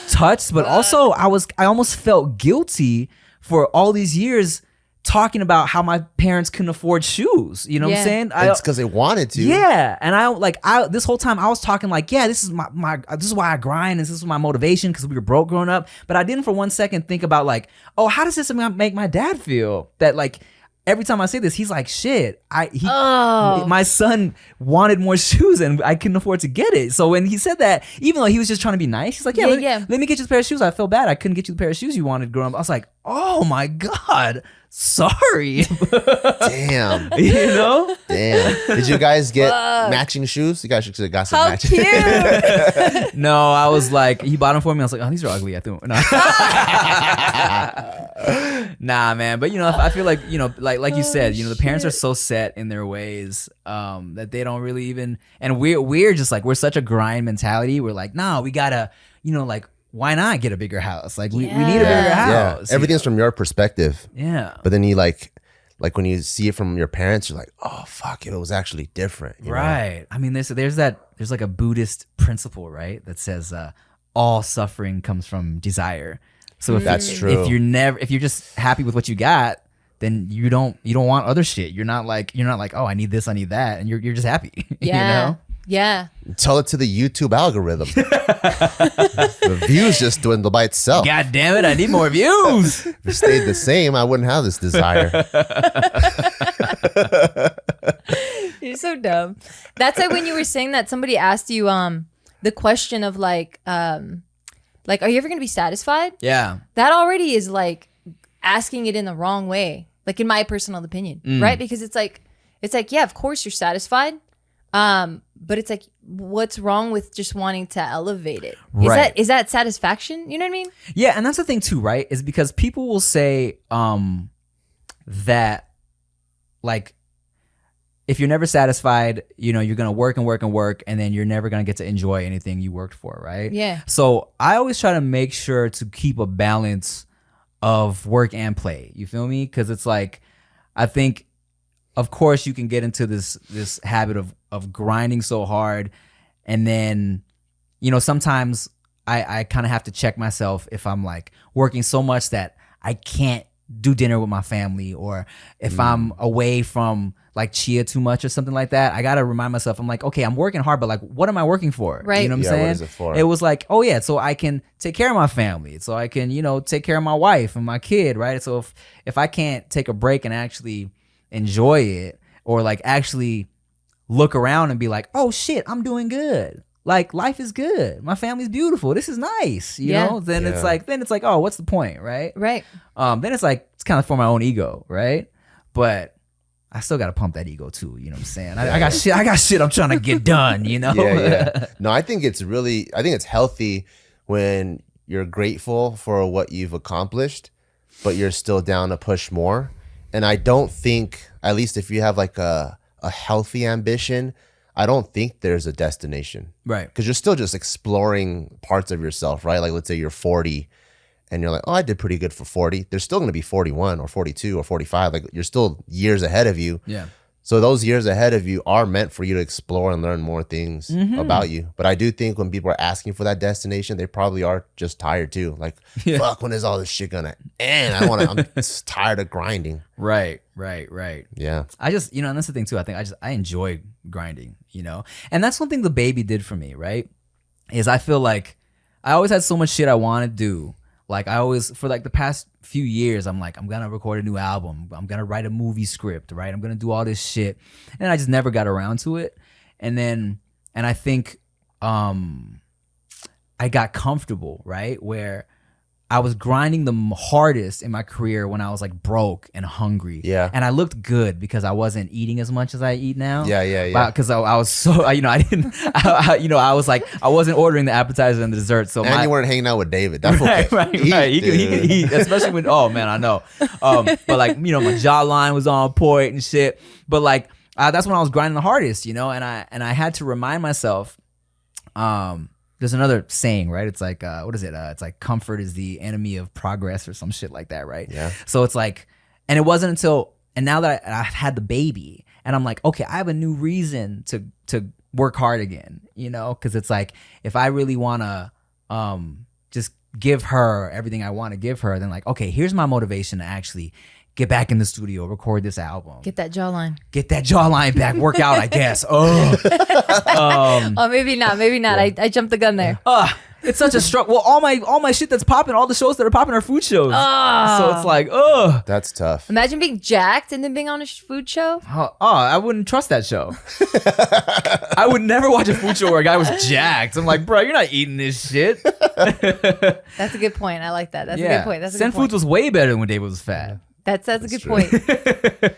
S2: touched, but also I almost felt guilty for all these years talking about how my parents couldn't afford shoes. You know what I'm saying?
S3: It's because they wanted to.
S2: Yeah. And I this whole time I was talking like, yeah, this is this is why I grind. This is my motivation because we were broke growing up. But I didn't for one second think about like, oh, how does this make my dad feel? That like every time I say this, he's like, shit, my son wanted more shoes and I couldn't afford to get it. So when he said that, even though he was just trying to be nice, he's like, let me get you the pair of shoes. I felt bad. I couldn't get you the pair of shoes you wanted growing up. I was like, oh my God, sorry.
S3: Damn.
S2: You know?
S3: Damn. Did you guys get matching shoes? You guys should have got some
S1: how
S3: matching.
S1: cute.
S2: No, I was like, he bought them for me. I was like, oh, these are ugly. I think. No. Nah, man. But I feel like like you said, the parents are
S1: shit.
S2: so set in their ways that they don't really even. And we're just like, we're such a grind mentality. We're like, nah, we gotta, like, why not get a bigger house? Like we need a bigger house.
S3: Everything's from your perspective.
S2: Yeah.
S3: But then you like when you see it from your parents, you're like, oh fuck, it was actually different. You know?
S2: Right. I mean, there's like a Buddhist principle, right, that says all suffering comes from desire. So if
S3: That's true.
S2: if you're just happy with what you got, then you don't want other shit. You're not like, oh, I need this, I need that, and you're just happy.
S1: Yeah. Yeah.
S3: Tell it to the YouTube algorithm. The views just dwindle by itself.
S2: God damn it, I need more views.
S3: If it stayed the same, I wouldn't have this desire.
S1: You're so dumb. That's like when you were saying that somebody asked you the question of like are you ever gonna be satisfied?
S2: Yeah.
S1: That already is like asking it in the wrong way, like in my personal opinion, right? Because it's like yeah, of course you're satisfied, but it's like, what's wrong with just wanting to elevate it?
S2: Right.
S1: Is that satisfaction? You know what I mean?
S2: Yeah, and that's the thing too, right? Is because people will say that like, if you're never satisfied, you're gonna work and work and work, and then you're never gonna get to enjoy anything you worked for, right?
S1: Yeah.
S2: So I always try to make sure to keep a balance of work and play. You feel me? Because it's like, I think, of course, you can get into this habit of grinding so hard, and then, sometimes I kind of have to check myself if I'm like working so much that I can't do dinner with my family, or if I'm away from like Chia too much or something like that. I gotta remind myself, I'm like, okay, I'm working hard, but like, what am I working for?
S1: Right.
S2: You know what I'm
S3: Yeah,
S2: saying?
S3: what is it for?
S2: It was like, oh yeah, so I can take care of my family, so I can, take care of my wife and my kid, right? So if I can't take a break and actually enjoy it, or like actually look around and be like, oh shit, I'm doing good. Like, life is good. My family's beautiful. This is nice. You know? Then it's like, oh, what's the point, right?
S1: Right.
S2: Then it's like, it's kind of for my own ego, right? But I still gotta pump that ego too. You know what I'm saying? I got shit I'm trying to get done,
S3: Yeah. No, I think it's healthy when you're grateful for what you've accomplished, but you're still down to push more. And I don't think, at least if you have like a healthy ambition, I don't think there's a destination.
S2: Right.
S3: Because you're still just exploring parts of yourself, right? Like, let's say you're 40 and you're like, oh, I did pretty good for 40. There's still going to be 41 or 42 or 45. Like, you're still years ahead of you.
S2: Yeah.
S3: So those years ahead of you are meant for you to explore and learn more things about you. But I do think when people are asking for that destination, they probably are just tired too. Like, fuck, when is all this shit gonna end? I'm just tired of grinding.
S2: Right.
S3: Yeah.
S2: I just, and that's the thing too. I think I enjoy grinding, and that's one thing the baby did for me, right? Is I feel like I always had so much shit I want to do. Like, I always, for like the past few years, I'm like, I'm going to record a new album. I'm going to write a movie script, right? I'm going to do all this shit. And I just never got around to it. And I think I got comfortable, right? Where I was grinding the hardest in my career when I was like broke and hungry.
S3: Yeah.
S2: And I looked good because I wasn't eating as much as I eat now.
S3: Yeah.
S2: Because I was so, I didn't, I was like, I wasn't ordering the appetizer and the dessert. So
S3: and you weren't hanging out with David. That's okay.
S2: Right. He could eat, especially when, oh man, I know. But like, my jawline was on point and shit. But like, that's when I was grinding the hardest, and I had to remind myself, there's another saying, right? It's like, what is it? It's like, comfort is the enemy of progress or some shit like that, right?
S3: Yeah.
S2: So it's like, and it wasn't until, and now that I've had the baby, and I'm like, okay, I have a new reason to work hard again, because it's like, if I really want to just give her everything I want to give her, then like, okay, here's my motivation to actually get back in the studio, record this album.
S1: Get that jawline.
S2: Get that jawline back, work out, I guess. Oh,
S1: maybe not. Yeah. I jumped the gun there.
S2: It's such a struggle. Well, all my shit that's popping, all the shows that are popping are food shows. So it's like,
S3: that's tough.
S1: Imagine being jacked and then being on a food show.
S2: I wouldn't trust that show. I would never watch a food show where a guy was jacked. I'm like, bro, you're not eating this shit.
S1: That's a good point. I like that. That's a good point. That's a
S2: Sen
S1: good point.
S2: Foods was way better than when David was fat.
S1: That's a good point.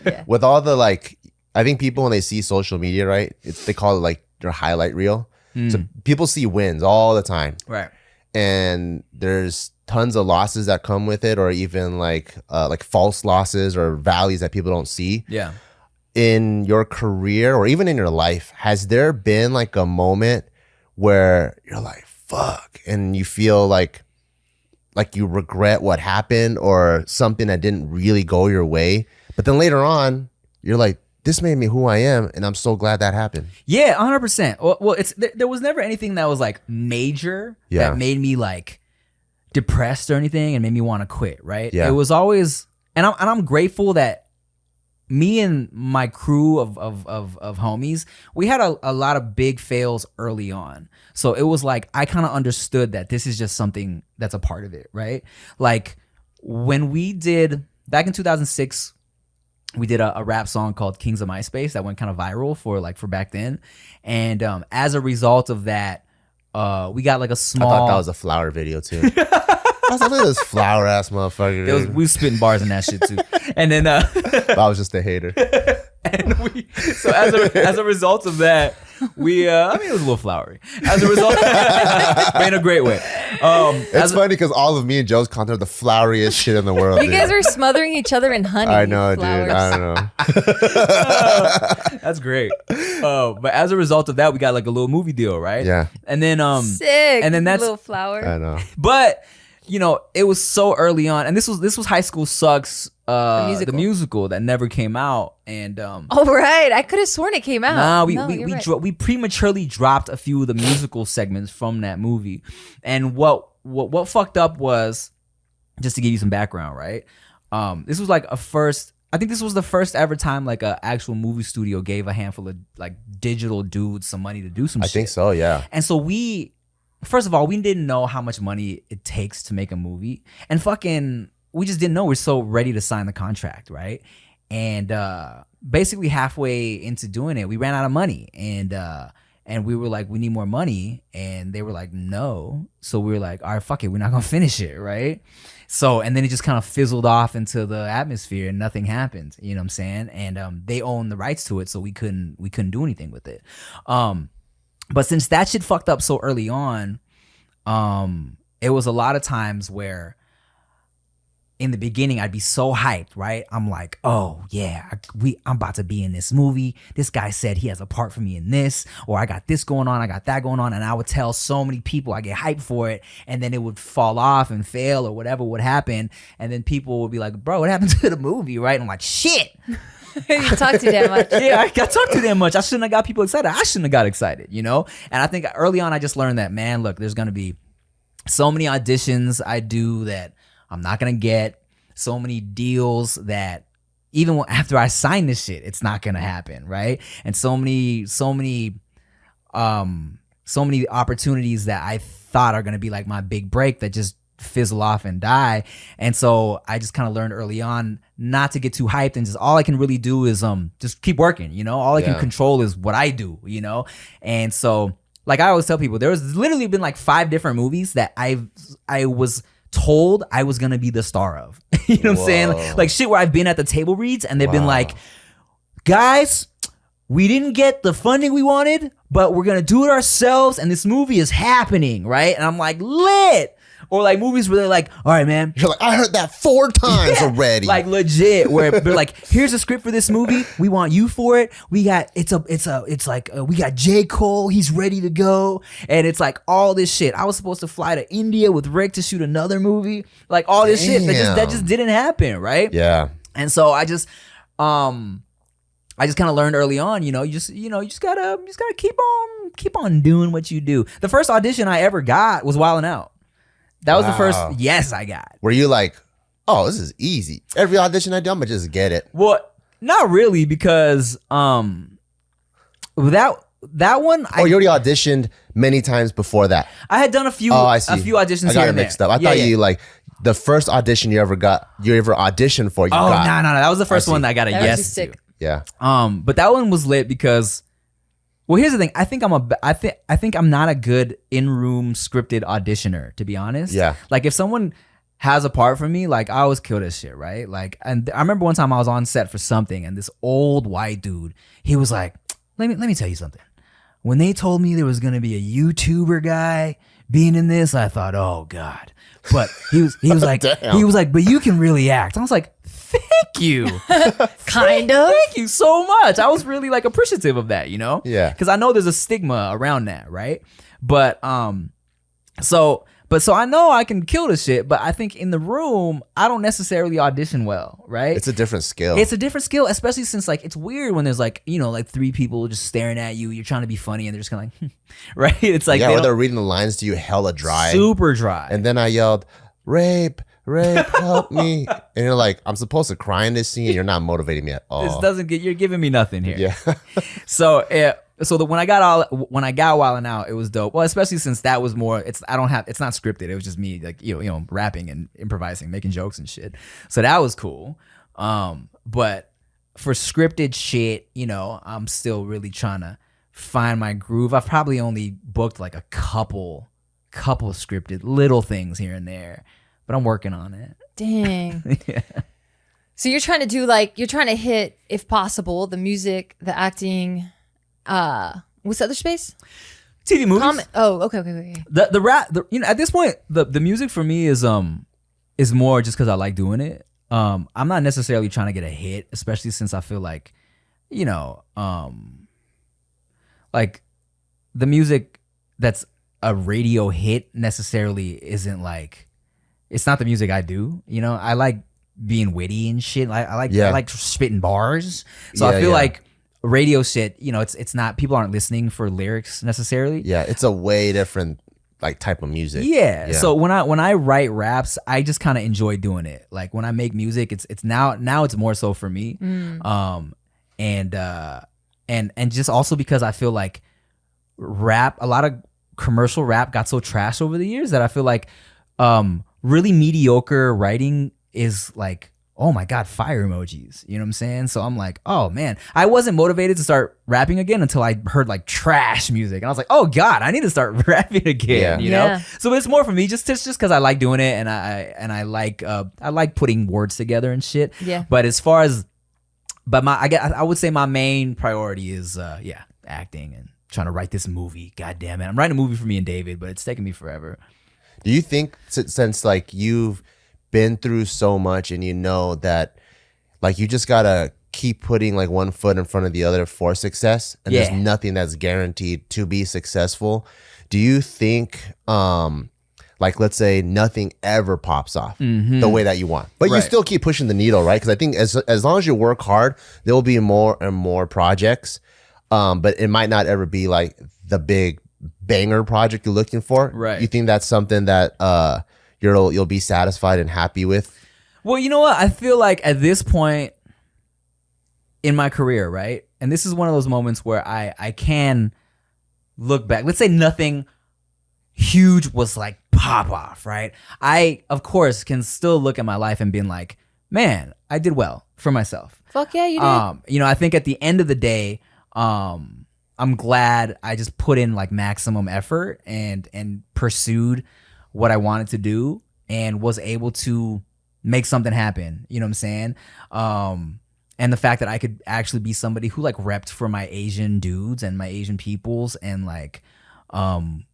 S1: Yeah.
S3: With all the like, I think people when they see social media, right? They call it like their highlight reel. So people see wins all the time.
S2: Right.
S3: And there's tons of losses that come with it, or even like false losses or valleys that people don't see.
S2: Yeah.
S3: In your career or even in your life, has there been like a moment where you're like, fuck, and you feel like you regret what happened or something that didn't really go your way, but then later on you're like, this made me who I am, and I'm so glad that happened?
S2: Yeah, 100%. Well, there was never anything that was like major that made me like depressed or anything and made me want to quit, right?
S3: Yeah.
S2: It was always, and I'm grateful that me and my crew of homies, we had a lot of big fails early on. So it was like, I kind of understood that this is just something that's a part of it, right? Like when we did, back in 2006, we did a rap song called Kings of MySpace that went kind of viral for back then. And as a result of that, we got like a small...
S3: I thought that was a flower video too. I was like, look at this flower ass motherfucker.
S2: We was spitting bars in that shit too. And then
S3: I was just a hater.
S2: And so as a result of that, we I mean, it was a little flowery. As a result, but in a great way.
S3: It's funny because all of me and Joe's content are the floweriest shit in the world.
S1: You guys are smothering each other in honey.
S3: I know,
S1: flowers.
S3: dude. I don't know.
S2: That's great. But as a result of that, we got like a little movie deal, right?
S3: Yeah.
S2: And then
S1: Sick.
S2: and then that's
S1: little flower.
S3: I know.
S2: But you know, it was so early on, and this was High School Sucks, the musical that never came out, and
S1: Oh right, I could have sworn it came out.
S2: Nah,
S1: you're right.
S2: we prematurely dropped a few of the musical segments from that movie, and what fucked up was, just to give you some background, right? This was like I think this was the first ever time like a actual movie studio gave a handful of like digital dudes some money to do some shit.
S3: I think so, yeah.
S2: And so first of all, we didn't know how much money it takes to make a movie. And we just didn't know. We're so ready to sign the contract, right? And basically halfway into doing it, we ran out of money. And we were like, we need more money. And they were like, no. So we were like, all right, fuck it. We're not going to finish it, right? So, and then it just kind of fizzled off into the atmosphere and nothing happened. You know what I'm saying? And they own the rights to it, so we couldn't do anything with it. But since that shit fucked up so early on, it was a lot of times where in the beginning I'd be so hyped, right? I'm like, oh yeah, I'm about to be in this movie. This guy said he has a part for me in this, or I got this going on, I got that going on, and I would tell so many people, I get hyped for it, and then it would fall off and fail or whatever would happen, and then people would be like, bro, what happened to the movie, right? And I'm like, shit.
S1: You talk too damn much.
S2: Yeah, I talked too damn much. I shouldn't have got people excited. I shouldn't have got excited, you know? And I think early on I just learned that, man, look, there's going to be so many auditions I do that I'm not going to get, so many deals that even after I sign this shit, it's not going to happen, right? And so many opportunities that I thought are going to be like my big break that just fizzle off and die. And so I just kind of learned early on not to get too hyped, and just all I can really do is just keep working, you know? All I can control is what I do, you know? And so like I always tell people, there was literally been like 5 different movies that I was told I was gonna be the star of. You know what I'm saying? Like shit where I've been at the table reads and they've been like, guys, we didn't get the funding we wanted, but we're gonna do it ourselves and this movie is happening, right? And I'm like, lit. Or like movies where they're like, all right, man.
S3: You're like, I heard that 4 times already.
S2: Like legit, where they're like, here's a script for this movie. We want you for it. We got we got J. Cole. He's ready to go, and it's like all this shit. I was supposed to fly to India with Rick to shoot another movie. Like all this shit that just didn't happen, right?
S3: Yeah.
S2: And so I just kind of learned early on, you just gotta keep on doing what you do. The first audition I ever got was Wildin' Out. That was the first yes I got.
S3: Were you like, oh, this is easy? Every audition I do, I'm gonna just get it.
S2: Well, not really, because that one.
S3: You already auditioned many times before that.
S2: I had done a few auditions.
S3: I got it mixed up. I thought you like the first audition you ever auditioned for.
S2: No, that was the first one that I got a yes to.
S3: Yeah.
S2: But that one was lit because. Well, here's the thing. I think I'm not a good in-room scripted auditioner, to be honest.
S3: Yeah.
S2: Like if someone has a part for me, like I always kill this shit, right? Like, and I remember one time I was on set for something, and this old white dude, he was like, "Let me tell you something. when they told me there was gonna be a YouTuber guy being in this, I thought, oh God. But he was like, but you can really act. I was like, thank you.
S1: Kind of.
S2: Thank you so much. I was really like appreciative of that, you know?
S3: Yeah.
S2: Because I know there's a stigma around that, right? But so I know I can kill this shit, but I think in the room, I don't necessarily audition well, right?
S3: It's a different skill.
S2: It's a different skill, especially since like it's weird when there's like, you know, like 3 people just staring at you. You're trying to be funny and they're just kind of like, right? It's like,
S3: or they're reading the lines to you hella dry.
S2: Super dry.
S3: And then I yelled, rape, help me. And you're like, I'm supposed to cry in this scene. You're not motivating me at all.
S2: This doesn't get, you're giving me nothing here.
S3: Yeah.
S2: So when I got Wildin' Out, it was dope. Well, especially since that was more, it's not scripted. It was just me like, you know, rapping and improvising, making jokes and shit. So that was cool. But for scripted shit, you know, I'm still really trying to find my groove. I've probably only booked like a couple scripted little things here and there, but I'm working on it.
S1: Dang.
S2: Yeah.
S1: So you're trying to hit, if possible, the music, the acting, what's the other space?
S2: TV movies.
S1: Okay.
S2: The rap, you know, at this point, the music for me is more just because I like doing it. I'm not necessarily trying to get a hit, especially since I feel like, you know, like the music that's a radio hit necessarily isn't like, it's not the music I do. You know, I like being witty and shit. I like spitting bars. So I feel like radio shit, you know, it's not, people aren't listening for lyrics necessarily.
S3: Yeah, it's a way different like type of music.
S2: Yeah. So when I write raps, I just kind of enjoy doing it. Like when I make music, it's now it's more so for me. And just also because I feel like rap, a lot of commercial rap got so trashed over the years that I feel like really mediocre writing is like, oh my God, fire emojis. You know what I'm saying? So I'm like, oh man, I wasn't motivated to start rapping again until I heard like trash music. And I was like, oh God, I need to start rapping again. You know? So it's more for me just because I like doing it and I like putting words together and shit.
S1: Yeah.
S2: But as far as, I would say my main priority is acting and trying to write this movie. God damn it. I'm writing a movie for me and David, but it's taking me forever.
S3: Do you think since like you've been through so much and you know that like you just gotta keep putting like one foot in front of the other for success and there's nothing that's guaranteed to be successful, do you think like let's say nothing ever pops off the way that you want, but you still keep pushing the needle, right? Because I think as long as you work hard, there will be more and more projects, but it might not ever be like the big banger project you're looking for.
S2: Right.
S3: You think that's something that you'll be satisfied and happy with?
S2: Well, you know what? I feel like at this point in my career, right? And this is one of those moments where I can look back. Let's say nothing huge was like pop off, right? I, of course, can still look at my life and being like, man, I did well for myself.
S1: Fuck yeah, you did.
S2: You know, I think at the end of the day, I'm glad I just put in like maximum effort and pursued what I wanted to do and was able to make something happen. You know what I'm saying? And the fact that I could actually be somebody who like repped for my Asian dudes and my Asian peoples and like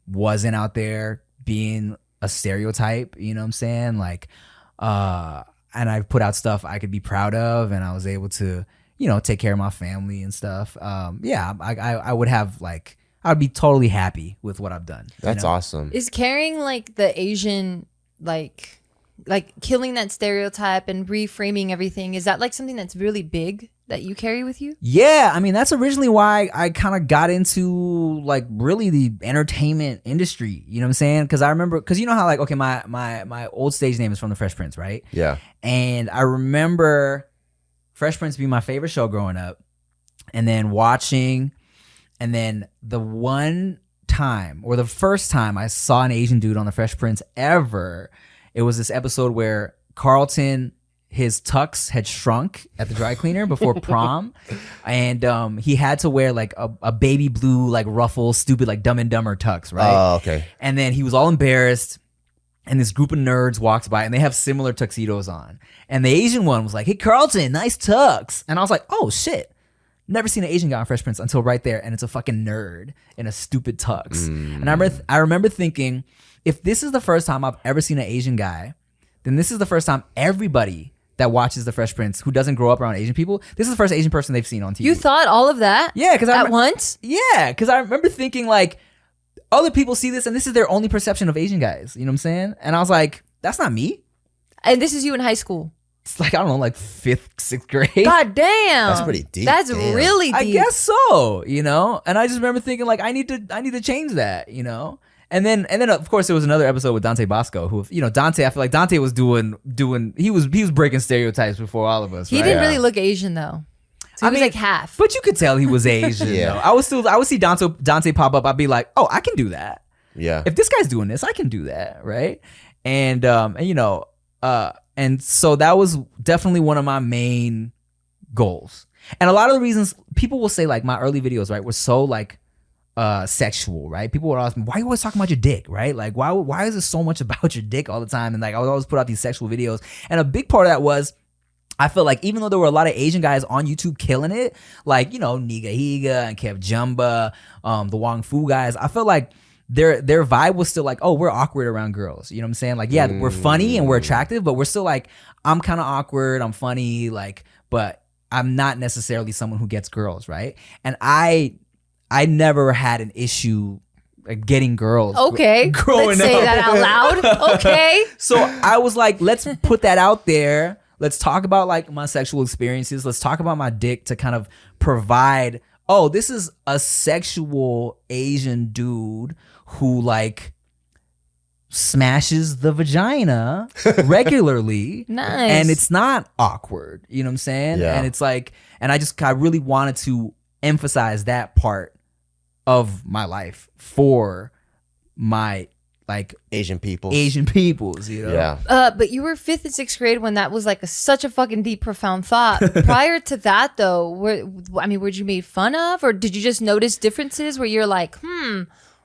S2: wasn't out there being a stereotype, you know what I'm saying? Like and I put out stuff I could be proud of and I was able to, you know, take care of my family and stuff. I would have like, I'd be totally happy with what I've done.
S3: That's awesome.
S1: Is carrying like the Asian, like killing that stereotype and reframing everything, is that like something that's really big that you carry with you?
S2: Yeah, I mean, that's originally why I kind of got into like really the entertainment industry. You know what I'm saying? Because I remember, because you know how like, okay, my old stage name is from the Fresh Prince, right?
S3: Yeah. And
S2: I remember Fresh Prince being my favorite show growing up, and then watching. And then the one time, or the first time I saw an Asian dude on the Fresh Prince ever, it was this episode where Carlton, his tux had shrunk at the dry cleaner before prom. And he had to wear like a baby blue, like ruffle, stupid, like Dumb and Dumber tux, right?
S3: Oh, okay.
S2: And then he was all embarrassed. And this group of nerds walks by and they have similar tuxedos on. And the Asian one was like, hey, Carlton, nice tux. And I was like, oh, shit. never seen an Asian guy on Fresh Prince until right there, and it's a fucking nerd in a stupid tux. And I remember thinking, if this is the first time I've ever seen an Asian guy, then this is the first time everybody that watches the Fresh Prince who doesn't grow up around Asian people, this is the first Asian person they've seen on TV.
S1: You thought all of that?
S2: Yeah, because
S1: at once?
S2: Yeah, because I remember thinking like, other people see this and this is their only perception of Asian guys. You know what I'm saying? And I was like, that's not me.
S1: And this is you in high school?
S2: It's like, I don't know, like 5th, 6th grade.
S1: God damn.
S3: That's pretty deep.
S1: That's really deep.
S2: I guess so, you know? And I just remember thinking like, I need to change that, you know? And then of course there was another episode with Dante Bosco who, you know, Dante, I feel like Dante was doing he was breaking stereotypes before all of us.
S1: He
S2: right?
S1: didn't really look Asian though. So he was like half.
S2: But you could tell he was Asian.
S3: Yeah.
S2: Though. I would see Dante pop up. I'd be like, oh, I can do that.
S3: Yeah.
S2: If this guy's doing this, I can do that, right? And you know, and so that was definitely one of my main goals. And a lot of the reasons people will say like my early videos, right, were so like sexual, right? People would ask me, why are you always talking about your dick, right? Like why is it so much about your dick all the time? And like I would always put out these sexual videos. And a big part of that was I felt like even though there were a lot of Asian guys on YouTube killing it, like, you know, Niga Higa and Kev Jumba, the Wong Fu guys, I felt like their vibe was still like, oh, we're awkward around girls. You know what I'm saying? Like, yeah, we're funny and we're attractive, but we're still like, I'm kind of awkward, I'm funny, like, but I'm not necessarily someone who gets girls, right? And I never had an issue like getting girls.
S1: Okay,
S2: growing
S1: let's say
S2: up.
S1: that out loud. Okay.
S2: So I was like, let's put that out there. Let's talk about like my sexual experiences. Let's talk about my dick to kind of provide, oh, this is a sexual Asian dude who like smashes the vagina regularly.
S1: Nice.
S2: And it's not awkward. You know what I'm saying?
S3: Yeah.
S2: And it's like, and I really wanted to emphasize that part of my life for my like
S3: Asian peoples,
S2: you know?
S3: Yeah.
S1: But you were 5th and 6th grade when that was like such a fucking deep, profound thought. Prior to that, though, were you made fun of, or did you just notice differences where you're like,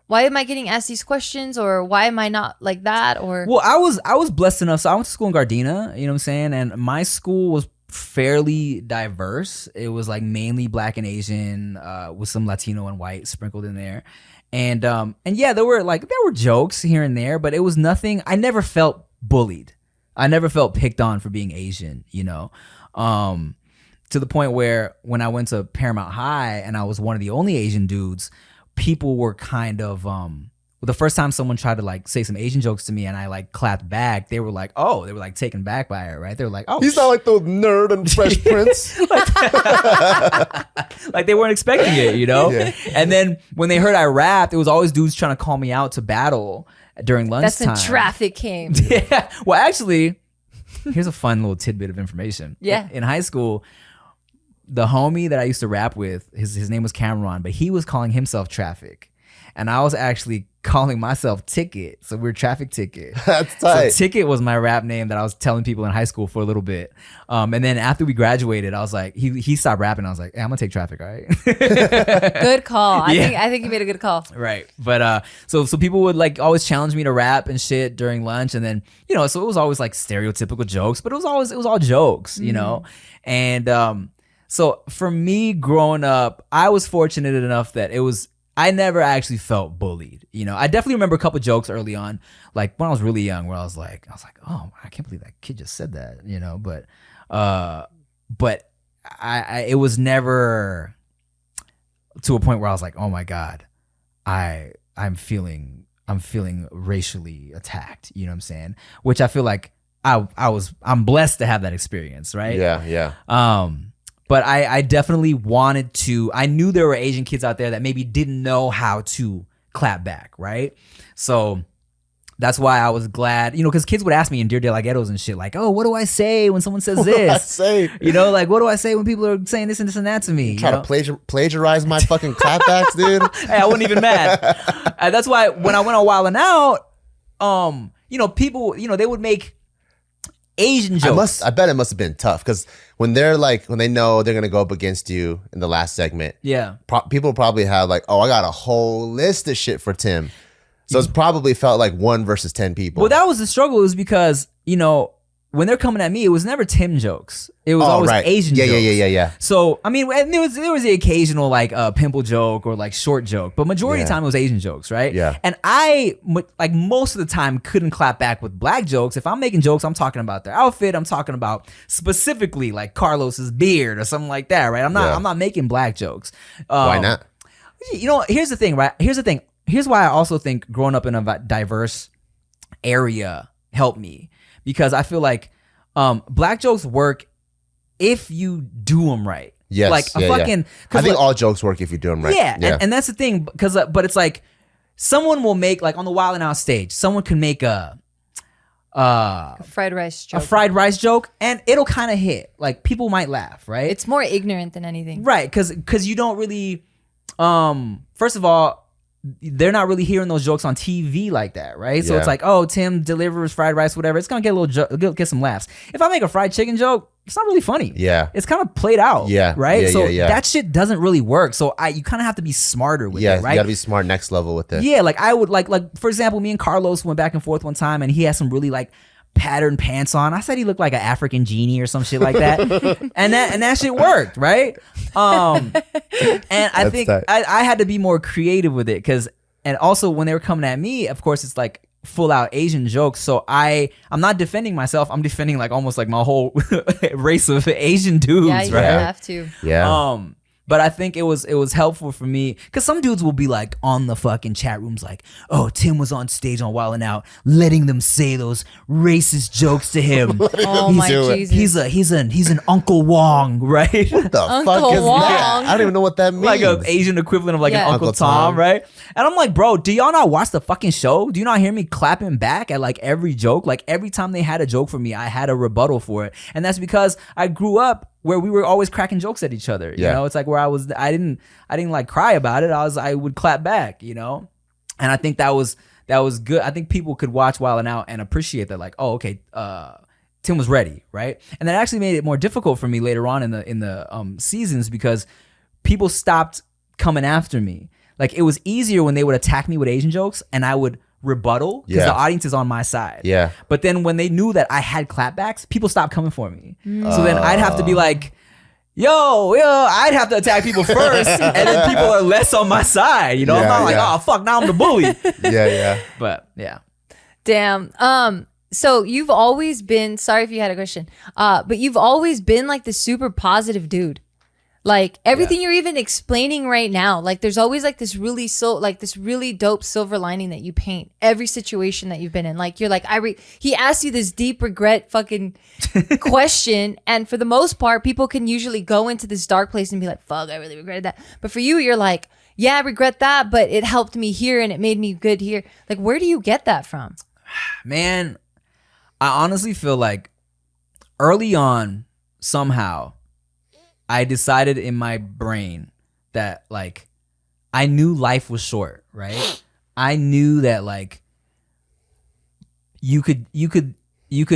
S1: why am I getting asked these questions, or why am I not like that? Or
S2: well, I was blessed enough. So I went to school in Gardena, you know what I'm saying, and my school was fairly diverse. It was like mainly Black and Asian, with some Latino and white sprinkled in there. And yeah, there were jokes here and there, but it was nothing. I never felt bullied. I never felt picked on for being Asian, you know, to the point where when I went to Paramount High and I was one of the only Asian dudes, people were kind of, the first time someone tried to like say some Asian jokes to me and I like clapped back, they were like taken back by it, right? They were like, oh,
S3: he's not like the nerd and Fresh Prince.
S2: Like they weren't expecting it, you know?
S3: Yeah.
S2: And then when they heard I rapped, it was always dudes trying to call me out to battle during lunchtime.
S1: that's when traffic came.
S2: Yeah. Well, actually, here's a fun little tidbit of information.
S1: Yeah.
S2: In high school, the homie that I used to rap with, his name was Cameron, but he was calling himself Traffic. And I was actually calling myself Ticket. So we're Traffic Ticket.
S3: That's tight.
S2: So Ticket was my rap name that I was telling people in high school for a little bit. And then after we graduated, I was like, he stopped rapping. I was like, hey, I'm gonna take Traffic, all right?
S1: Good call.
S2: Yeah.
S1: I think you made a good call.
S2: Right. But so people would like always challenge me to rap and shit during lunch. And then, you know, so it was always like stereotypical jokes, but it was all jokes, you know? And so for me growing up, I was fortunate enough that I never actually felt bullied. You know, I definitely remember a couple jokes early on, like when I was really young, where I was like, oh, I can't believe that kid just said that, you know. But I it was never to a point where I was like, oh my God, I'm feeling racially attacked. You know what I'm saying? Which I feel like I'm blessed to have that experience, right?
S3: Yeah.
S2: But I definitely wanted to. I knew there were Asian kids out there that maybe didn't know how to clap back, right? So that's why I was glad, you know, because kids would ask me in Dear De La Ghettos and shit, like, oh, what do I say when someone says this?
S3: What do I say?
S2: You know, like, what do I say when people are saying this and this and that to me?
S3: Try to plagiarize my fucking clapbacks, dude.
S2: Hey, I wasn't even mad. That's why when I went on Wild 'N Out, you know, people, you know, they would make Asian jokes.
S3: I bet it must have been tough because when they know they're gonna go up against you in the last segment,
S2: yeah,
S3: people probably have like, oh, I got a whole list of shit for Tim. So it's probably felt like 1 versus 10 people.
S2: Well, that was the struggle, is because, you know, when they're coming at me, it was never Tim jokes. It was always Asian jokes.
S3: Yeah.
S2: So, I mean, and there was the occasional like pimple joke or like short joke, but majority of the time it was Asian jokes, right?
S3: Yeah.
S2: And I, like most of the time, couldn't clap back with black jokes. If I'm making jokes, I'm talking about their outfit. I'm talking about specifically like Carlos's beard or something like that, right? I'm not making black jokes.
S3: Why not?
S2: You know, here's the thing, right? Here's why I also think growing up in a diverse area helped me. Because I feel like black jokes work if you do them right.
S3: Yes,
S2: like
S3: I think all jokes work if you do them right.
S2: Yeah. And that's the thing, because but it's like someone will make, like on the Wild 'N Out stage, someone can make a
S1: fried rice joke.
S2: A fried rice joke, and it'll kind of hit. Like people might laugh, right?
S1: It's more ignorant than anything,
S2: right? Because you don't really, first of all, they're not really hearing those jokes on TV like that, right? So it's like, oh, Tim delivers fried rice, whatever. It's gonna get get some laughs. If I make a fried chicken joke, it's not really funny.
S3: Yeah,
S2: it's kind of played out.
S3: Yeah,
S2: right. So that shit doesn't really work. So you kind of have to be smarter with it, right?
S3: You gotta be smart next level with it.
S2: Yeah, like I would like for example, me and Carlos went back and forth one time, and he had some really like patterned pants on. I said he looked like an African genie or some shit like that, and that shit worked, right? And I think I had to be more creative with it, and also when they were coming at me, of course, it's like full out Asian jokes. So I'm not defending myself. I'm defending like almost like my whole race of Asian dudes,
S1: yeah, you
S2: right?
S1: have to.
S2: Yeah. But I think it was helpful for me, because some dudes will be like on the fucking chat rooms like, oh, Tim was on stage on Wild 'N Out, letting them say those racist jokes to him.
S1: Oh my Jesus!
S2: He's an Uncle Wong, right?
S3: What the
S1: Uncle
S3: fuck is
S1: Wong.
S3: that? I don't even know what that means.
S2: Like an Asian equivalent of like an
S3: Uncle
S2: Uncle Tom,
S3: Tom,
S2: right? And I'm like, bro, do y'all not watch the fucking show? Do you not hear me clapping back at like every joke? Like every time they had a joke for me, I had a rebuttal for it, and that's because I grew up where we were always cracking jokes at each other. You know, it's like where I didn't like cry about it. I would clap back, you know? And I think that was good. I think people could watch Wild 'N Out and appreciate that, like, oh, okay, Tim was ready, right? And that actually made it more difficult for me later on in the seasons, because people stopped coming after me. Like it was easier when they would attack me with Asian jokes and I would rebuttal, because the audience is on my side. Yeah. But then when they knew that I had clapbacks, people stopped coming for me. So then I'd have to be like, yo, I'd have to attack people first, and then people are less on my side. You know, I'm not like, oh fuck, now I'm the bully. But yeah.
S1: Damn. So you've always been, sorry if you had a question, but you've always been like the super positive dude. Like everything you're even explaining right now, like there's always like this really dope silver lining that you paint every situation that you've been in. Like you're like, he asked you this deep regret fucking question, and for the most part, people can usually go into this dark place and be like, fuck, I really regretted that. But for you, you're like, yeah, I regret that, but it helped me here and it made me good here. Like, where do you get that from?
S2: Man, I honestly feel like early on, somehow, I decided in my brain that like I knew life was short, right? I knew that like you could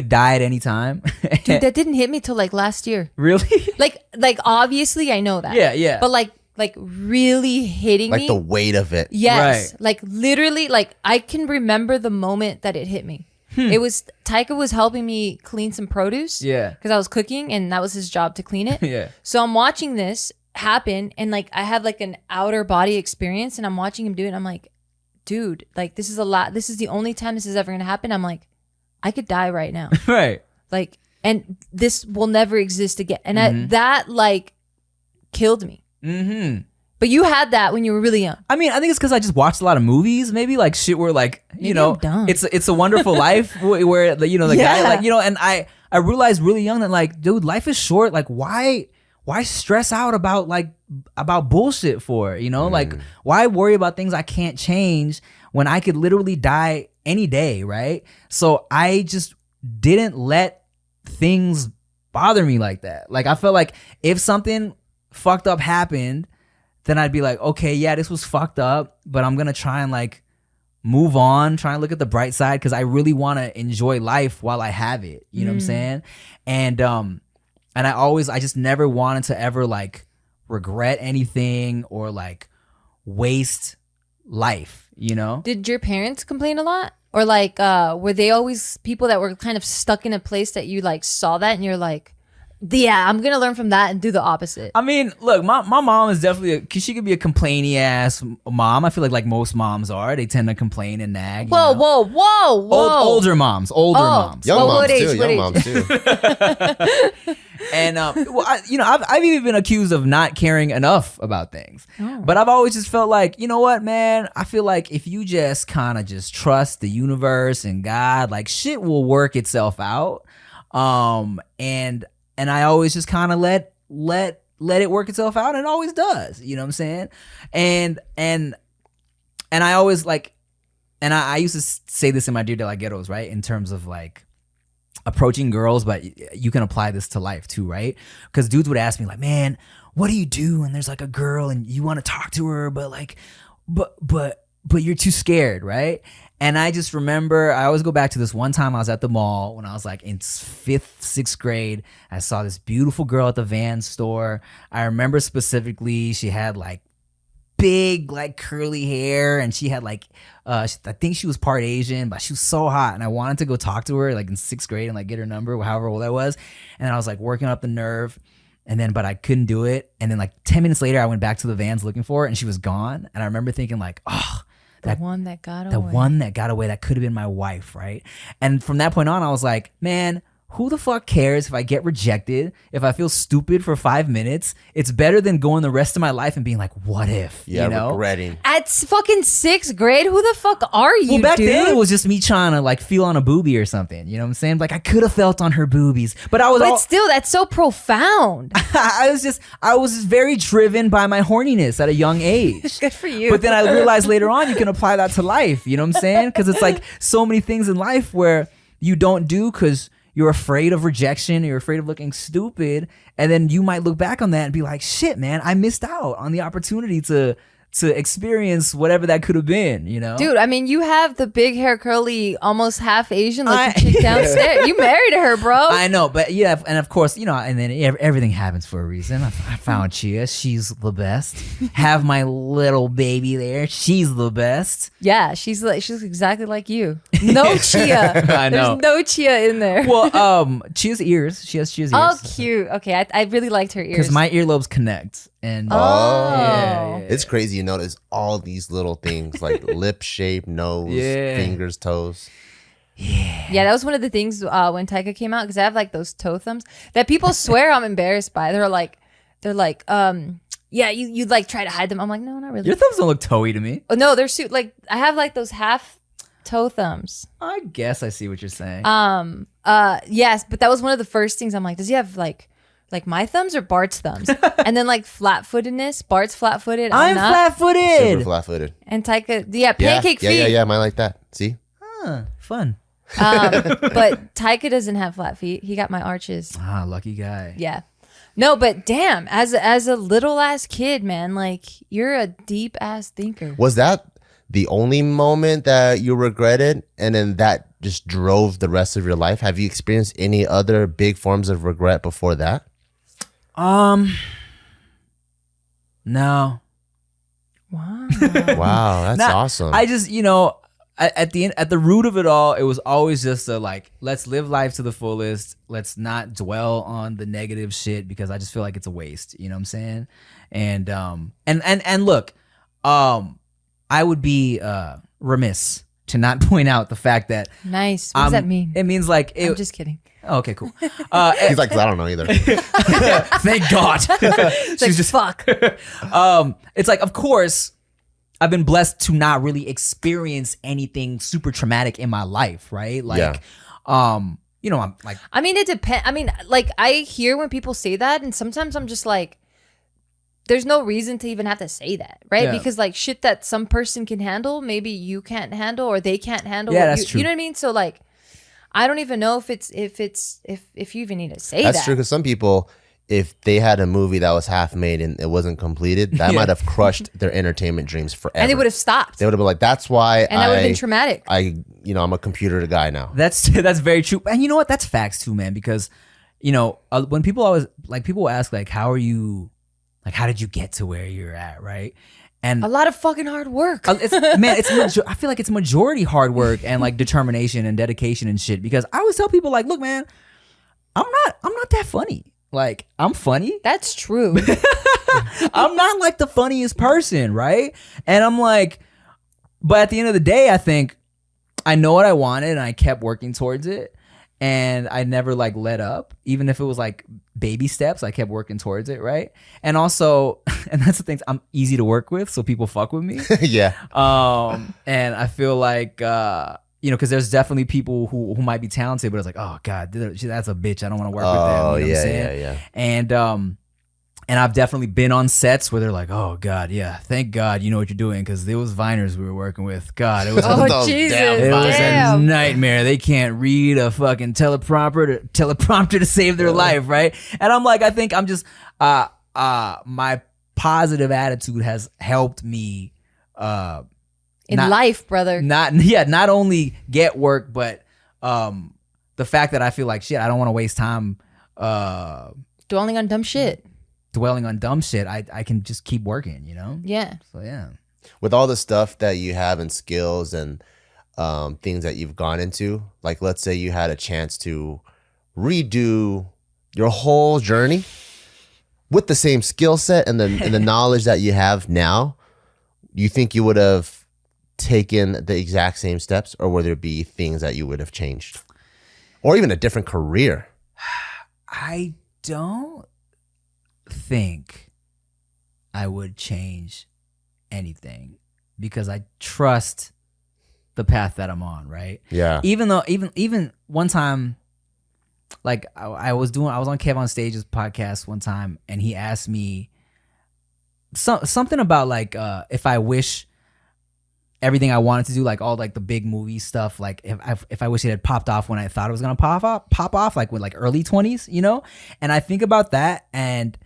S2: die at any time.
S1: Dude, that didn't hit me till like last year.
S2: Really?
S1: Like obviously I know that.
S2: Yeah.
S1: But like really hitting me.
S3: Like the weight of it.
S1: Yes.
S2: Right.
S1: Like literally, like I can remember the moment that it hit me. It was Taika was helping me clean some produce.
S2: Yeah.
S1: Because I was cooking and that was his job to clean it.
S2: Yeah.
S1: So I'm watching this happen and like I have like an outer body experience and I'm watching him do it and I'm like, dude, like this is a lot. This is the only time this is ever gonna happen. I'm like, I could die right now.
S2: Right.
S1: Like, and this will never exist again. And that like killed me. Mm-hmm. But you had that when you were really young.
S2: I mean, I think it's because I just watched a lot of movies. Maybe like shit where like, you know, it's a Wonderful Life where, you know, the guy like, you know, and I realized really young that like, dude, life is short. Like why stress out about bullshit for, you know? Like why worry about things I can't change when I could literally die any day, right? So I just didn't let things bother me like that. Like I felt like if something fucked up happened, then I'd be like, okay, yeah, this was fucked up, but I'm gonna try and like move on, try and look at the bright side, because I really want to enjoy life while I have it. You know what I'm saying? And I just never wanted to ever like regret anything or like waste life. You know?
S1: Did your parents complain a lot? Or like, were they always people that were kind of stuck in a place that you like saw that and you're like, yeah, I'm gonna learn from that and do the opposite?
S2: I mean, look, my mom is definitely she could be a complainy ass mom. I feel like most moms are. They tend to complain and nag.
S1: Whoa.
S2: Older moms.
S3: Young moms
S1: what
S3: too.
S1: age?
S3: Young moms too.
S2: And I've even been accused of not caring enough about things.
S1: Oh.
S2: But I've always just felt like, you know what, man? I feel like if you just kind of just trust the universe and God, like shit will work itself out. And I always just kind of let it work itself out, and it always does. You know what I'm saying? And I always like, and I used to say this in my Dear De La Ghettos, right? In terms of like approaching girls, but you can apply this to life too, right? Because dudes would ask me like, man, what do you do when there's like a girl and you want to talk to her, but like, but you're too scared, right? And I just remember, I always go back to this one time I was at the mall when I was like in 5th, 6th grade. I saw this beautiful girl at the Vans store. I remember specifically she had like big like curly hair, and she had like, I think she was part Asian, but she was so hot. And I wanted to go talk to her like in 6th grade and like get her number, however old I was. And I was like working up the nerve. But I couldn't do it. And then like 10 minutes later, I went back to the Vans looking for her and she was gone. And I remember thinking like, oh,
S1: The one that got away.
S2: That could have been my wife, right? And from that point on, I was like, man, who the fuck cares if I get rejected, if I feel stupid for 5 minutes? It's better than going the rest of my life and being like, what if?
S3: Yeah,
S2: you know?
S3: regretting.
S1: At fucking 6th grade, who the fuck are you,
S2: Well, back
S1: dude?
S2: then it was just me trying to like feel on a boobie or something. You know what I'm saying? Like I could have felt on her boobies, but I was
S1: But still, that's so profound.
S2: I was just very driven by my horniness at a young age.
S1: Good for you.
S2: But then I realized later on you can apply that to life. You know what I'm saying? Because it's like so many things in life where you don't do because you're afraid of rejection, or you're afraid of looking stupid, and then you might look back on that and be like, shit, man, I missed out on the opportunity to experience whatever that could have been, you know?
S1: Dude, I mean, you have the big hair, curly, almost half Asian looking chick downstairs. You married her, bro.
S2: I know, but yeah, and of course, you know, and then everything happens for a reason. I found Chia. She's the best. Have my little baby there. She's the best.
S1: Yeah, she's exactly like you. No Chia.
S2: I know.
S1: There's no Chia in there.
S2: Well, Chia's ears. She has Chia's ears.
S1: Oh, cute. Okay, I really liked her ears.
S2: Because my earlobes connect. And
S1: Oh.
S3: It's crazy. You notice all these little things like lip shape, nose, fingers, toes.
S1: Yeah, that was one of the things when Taika came out, because I have like those toe thumbs that people swear I'm embarrassed by. They're like, yeah, you like try to hide them. I'm like, no, not really.
S2: Your thumbs don't look toey to me.
S1: Oh, no, they're like I have like those half toe thumbs.
S2: I guess I see what you're saying.
S1: Yes, but that was one of the first things. I'm like, does he have like my thumbs or Bart's thumbs? And then like flat-footedness. Bart's flat-footed.
S2: I'm
S1: not.
S2: flat-footed.
S3: Super flat-footed.
S1: And Taika, yeah, pancake feet.
S3: Yeah, mine like that. See?
S2: Huh, fun.
S1: But Taika doesn't have flat feet. He got my arches.
S2: Ah, lucky guy.
S1: Yeah. No, but damn, as a little ass kid, man, like you're a deep ass thinker.
S3: Was that the only moment that you regretted, and then that just drove the rest of your life? Have you experienced any other big forms of regret before that?
S2: No.
S1: Wow.
S3: Wow, that's awesome.
S2: I just, you know, at the root of it all, it was always just like, let's live life to the fullest. Let's not dwell on the negative shit, because I just feel like it's a waste. You know what I'm saying? And look, I would be remiss to not point out the fact that
S1: Nice. What does that mean?
S2: It means like
S1: I'm just kidding.
S2: Oh, okay, cool.
S3: He's like, I don't know either.
S2: Thank God.
S1: It's like, just fuck.
S2: It's like, of course, I've been blessed to not really experience anything super traumatic in my life, right? Like, you know, I'm like,
S1: I mean, it depends. I mean, like I hear when people say that, and sometimes I'm just like, there's no reason to even have to say that, right?
S2: Yeah.
S1: Because like shit that some person can handle, maybe you can't handle, or they can't handle.
S2: Yeah,
S1: what
S2: that's
S1: you,
S2: true.
S1: You know what I mean? So like, I don't even know if you even need to say that.
S3: That's true, because some people, if they had a movie that was half made and it wasn't completed, that might have crushed their entertainment dreams forever.
S1: And they would have stopped.
S3: They would have been like, that's why
S1: And that would have been traumatic.
S3: I'm a computer guy now.
S2: that's very true. And you know what? That's facts too, man. Because, you know, when people always like, people ask like, how did you get to where you're at, right? And
S1: a lot of fucking hard work.
S2: I feel like it's majority hard work and like determination and dedication and shit. Because I always tell people like, look, man, I'm not that funny. Like, I'm funny.
S1: That's true.
S2: I'm not like the funniest person, right? And I'm like, but at the end of the day, I think I know what I wanted and I kept working towards it. And I never like let up, even if it was like baby steps. I kept working towards it, right? And also, and that's the thing, I'm easy to work with, so people fuck with me.
S3: Yeah.
S2: And I feel like because there's definitely people who might be talented, but it's like, oh god, that's a bitch. I don't want to work with them. You know what I'm saying?
S3: Yeah.
S2: And I've definitely been on sets where they're like, oh god, yeah, thank God you know what you're doing, because there was Viners we were working with. God, it was
S1: Jesus,
S2: it was a nightmare. They can't read a fucking teleprompter to save their life, right? And I'm like, I think I'm just my positive attitude has helped me
S1: in life, brother.
S2: Not only get work, but the fact that I feel like shit, I don't want to waste time
S1: dwelling on dumb shit.
S2: I can just keep working,
S1: Yeah.
S2: So yeah.
S3: With all the stuff that you have and skills and things that you've gone into, like let's say you had a chance to redo your whole journey with the same skill set and the knowledge that you have now, you think you would have taken the exact same steps, or would there be things that you would have changed, or even a different career?
S2: I don't think I would change anything, because I trust the path that I'm on, right?
S3: Yeah.
S2: Even though even one time, like I was on Kev on Stage's podcast one time, and he asked me something about like if I wish everything I wanted to do, like all like the big movie stuff, like if I wish it had popped off when I thought it was gonna pop off, like with like early 20s, And I think about that, and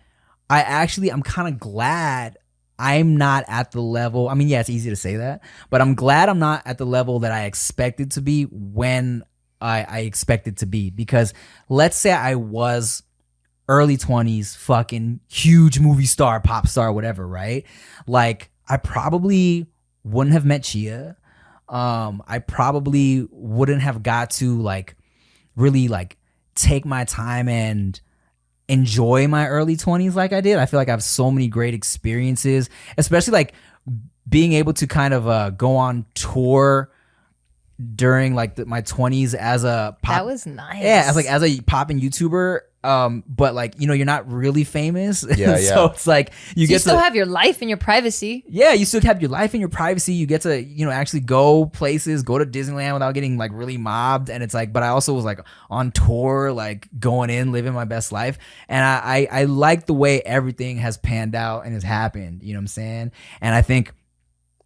S2: I'm kind of glad I'm not at the level. I mean, yeah, it's easy to say that, but I'm glad I'm not at the level that I expected to be when I expected to be. Because let's say I was early 20s, fucking huge movie star, pop star, whatever, right? Like, I probably wouldn't have met Chia. I probably wouldn't have got to like really like take my time and enjoy my early 20s like I did. I feel like I have so many great experiences, especially like being able to kind of go on tour during like my 20s as a pop.
S1: That was nice.
S2: Yeah, as a popping YouTuber. But like, you're not really famous.
S3: Yeah,
S2: So it's like you
S1: still have your life and your privacy.
S2: Yeah, you still have your life and your privacy. You get to, actually go places, go to Disneyland without getting like really mobbed. And it's like, but I also was like on tour, like going in, living my best life. And I like the way everything has panned out and has happened. You know what I'm saying? And I think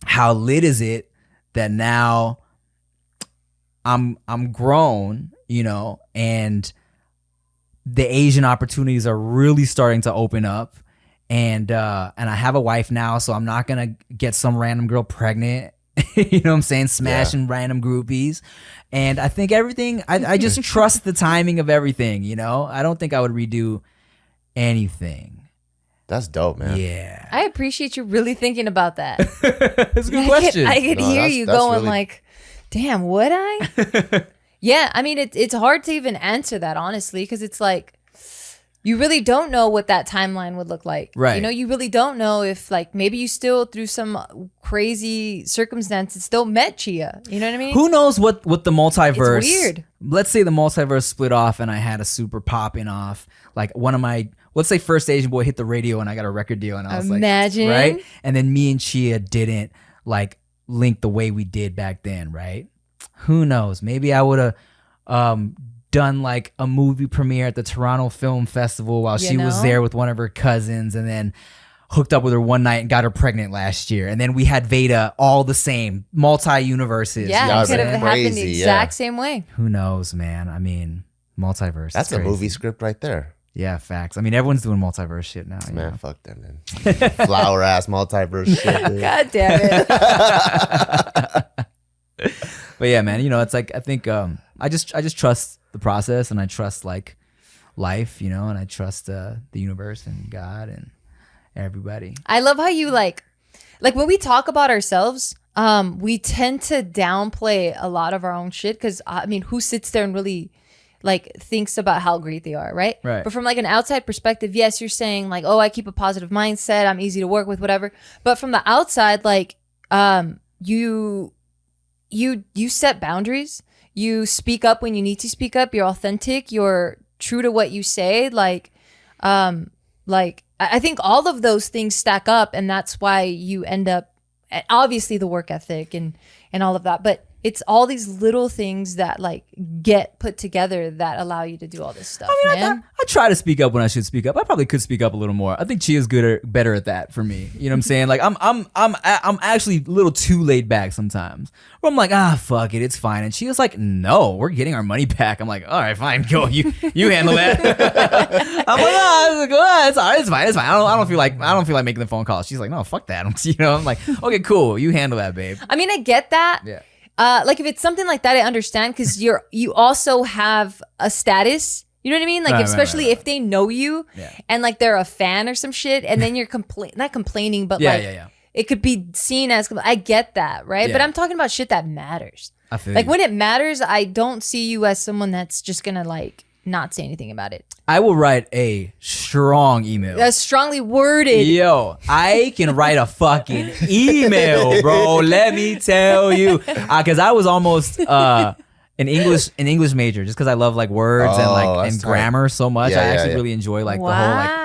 S2: how lit is it that now I'm grown, and the Asian opportunities are really starting to open up, and I have a wife now, so I'm not gonna get some random girl pregnant. You know what I'm saying? Smashing random groupies. And I think everything, I just trust the timing of everything, I don't think I would redo anything.
S3: That's dope, man.
S2: Yeah.
S1: I appreciate you really thinking about that.
S2: It's a good question.
S1: I could hear you
S3: that's
S1: going
S3: really...
S1: like, damn, would I? Yeah, I mean, it's hard to even answer that, honestly, because it's like, you really don't know what that timeline would look like.
S2: Right.
S1: You really don't know if, like, maybe you still, through some crazy circumstances, still met Chia. You know what I mean?
S2: Who knows what the multiverse...
S1: It's weird.
S2: Let's say the multiverse split off and I had a super popping off. Like, one of my... Let's say First Asian Boy hit the radio and I got a record deal, and I was
S1: Imagine.
S2: like... Right? And then me and Chia didn't, like, link the way we did back then, right? Who knows? Maybe I would have done like a movie premiere at the Toronto Film Festival while she was there with one of her cousins, and then hooked up with her one night and got her pregnant last year. And then we had Veda, all the same, multi-universes.
S1: Yeah, it could have happened the
S3: Crazy,
S1: exact same way.
S2: Who knows, man? I mean, multiverse.
S3: That's a movie script right there.
S2: Yeah, facts. I mean, everyone's doing multiverse shit now.
S3: Man, fuck them, man. Flower ass multiverse shit. Dude.
S1: God damn it.
S2: But yeah, man, it's like, I think I just trust the process, and I trust like life, and I trust the universe and God and everybody.
S1: I love how you like like when we talk about ourselves, we tend to downplay a lot of our own shit because I mean, who sits there and really like thinks about how great they are, right?
S2: Right.
S1: But from like an outside perspective, yes, you're saying like, oh, I keep a positive mindset, I'm easy to work with, whatever. But from the outside, like, you set boundaries. You speak up when you need to speak up. You're authentic. You're true to what you say. Like I think all of those things stack up, and that's why you end up, obviously the work ethic and all of that, but it's all these little things that like get put together that allow you to do all this stuff, man.
S2: I try to speak up when I should speak up. I probably could speak up a little more. I think Chia's better at that for me. You know what I'm saying? Like I'm actually a little too laid back sometimes. Where I'm like, fuck it, it's fine. And Chia's like, no, we're getting our money back. I'm like, all right, fine, go, you handle that. I'm like, it's all right, it's fine. I don't feel like making the phone call. She's like, no, fuck that. You know, I'm like, okay, cool, you handle that, babe.
S1: I mean, I get that.
S2: Yeah.
S1: Like if it's something like that, I understand because you also have a status. You know what I mean? Like especially if they know you and like they're a fan or some shit, and then you're not complaining, but it could be seen as. I get that, right? But I'm talking about shit that matters.
S2: I feel
S1: like
S2: you.
S1: when it matters, I don't see you as someone that's just gonna like not say anything about it.
S2: I will write a strong email.
S1: That's strongly worded.
S2: Yo, I can write a fucking email, bro. Let me tell you, because I was almost an English major just because I love like words and grammar so much. I actually really enjoy like the whole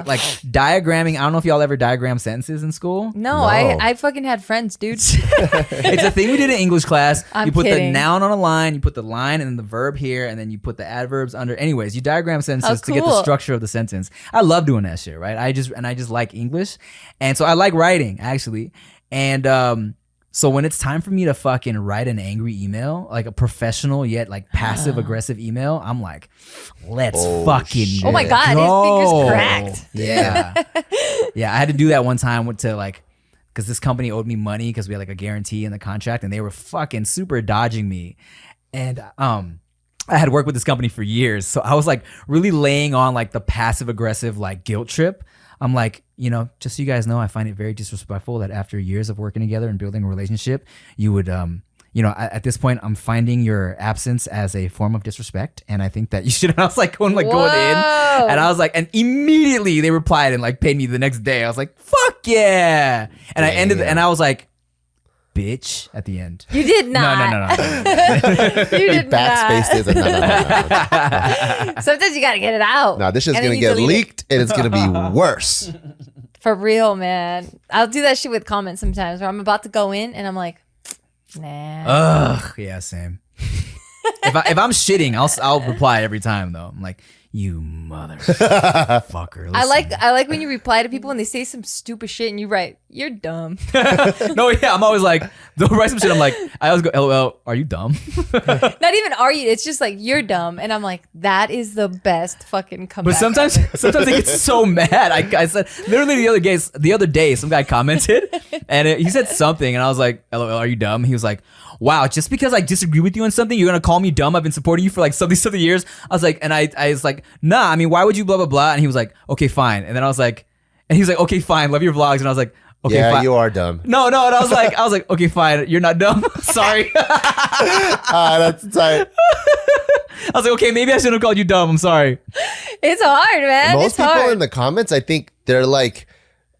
S2: like diagramming. I don't know if y'all ever diagram sentences in school.
S1: No. I fucking had friends, dude.
S2: It's a thing we did in English class.
S1: I'm
S2: you put
S1: kidding.
S2: the noun on a line, you put the line and then the verb here, and then you put the adverbs under. Anyways, you diagram sentences to get the structure of the sentence. I love doing that shit, right? I just like English, and so I like writing actually, and so when it's time for me to fucking write an angry email, like a professional yet like passive aggressive email, I'm like, let's fucking
S3: shit.
S1: Oh my God, his fingers cracked.
S2: Yeah. Yeah, I had to do that one time because this company owed me money because we had like a guarantee in the contract, and they were fucking super dodging me. And I had worked with this company for years, so I was like really laying on like the passive aggressive like guilt trip. I'm like, just so you guys know, I find it very disrespectful that after years of working together and building a relationship, you would, at this point, I'm finding your absence as a form of disrespect, and I think that you should. And I was like going in, and I was like, and immediately they replied and like paid me the next day. I was like, fuck yeah, and I ended, and I was like, bitch, at the end.
S1: You did not.
S2: No.
S1: You did
S3: Backspace is
S1: not. Sometimes you gotta get it out.
S3: No, this shit's gonna get leaked, and it's gonna be worse.
S1: For real, man. I'll do that shit with comments sometimes where I'm about to go in and I'm like, nah.
S2: Ugh, yeah, same. if I'm shitting, I'll reply every time though. I'm like, you motherfucker.
S1: I like when you reply to people and they say some stupid shit and you write, you're dumb.
S2: No, yeah, I'm always like, they'll write some shit. I'm like, I always go, LOL, are you dumb?
S1: Not even are you? It's just like, you're dumb. And I'm like, that is the best fucking comeback.
S2: But sometimes I get so mad. I said, literally the other day, some guy commented and he said something and I was like, LOL, are you dumb? He was like, wow, just because I disagree with you on something, you're gonna call me dumb? I've been supporting you for like something years. I was like, and I was like, nah, I mean, why would you blah, blah, blah? And he was like, okay, fine. And then I was like, and he was like, okay, fine, love your vlogs. And I was like, okay, fine.
S3: You are dumb.
S2: No, and I was like, okay, fine, you're not dumb. Sorry.
S3: That's tight.
S2: I was like, okay, maybe I shouldn't have called you dumb. I'm sorry.
S1: It's hard, man.
S3: Most
S1: it's
S3: people
S1: hard.
S3: in the comments, I think they're like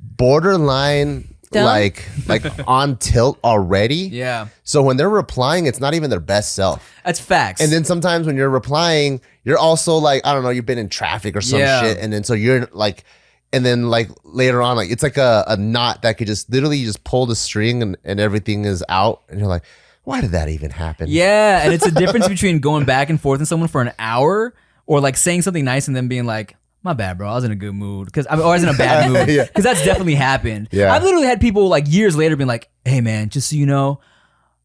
S3: borderline
S1: dumb?
S3: like on tilt already.
S2: Yeah.
S3: So when they're replying, it's not even their best self.
S2: That's facts.
S3: And then sometimes when you're replying, you're also like, I don't know, you've been in traffic or some shit. And then so you're like, and then like later on, like it's like a knot that could just literally just pull the string and everything is out. And you're like, why did that even happen?
S2: Yeah. And it's a difference between going back and forth with someone for an hour or like saying something nice and then being like, my bad, bro. I was in a good mood or I was in a bad mood because that's definitely happened.
S3: Yeah.
S2: I've literally had people like years later being like, hey man, just so you know,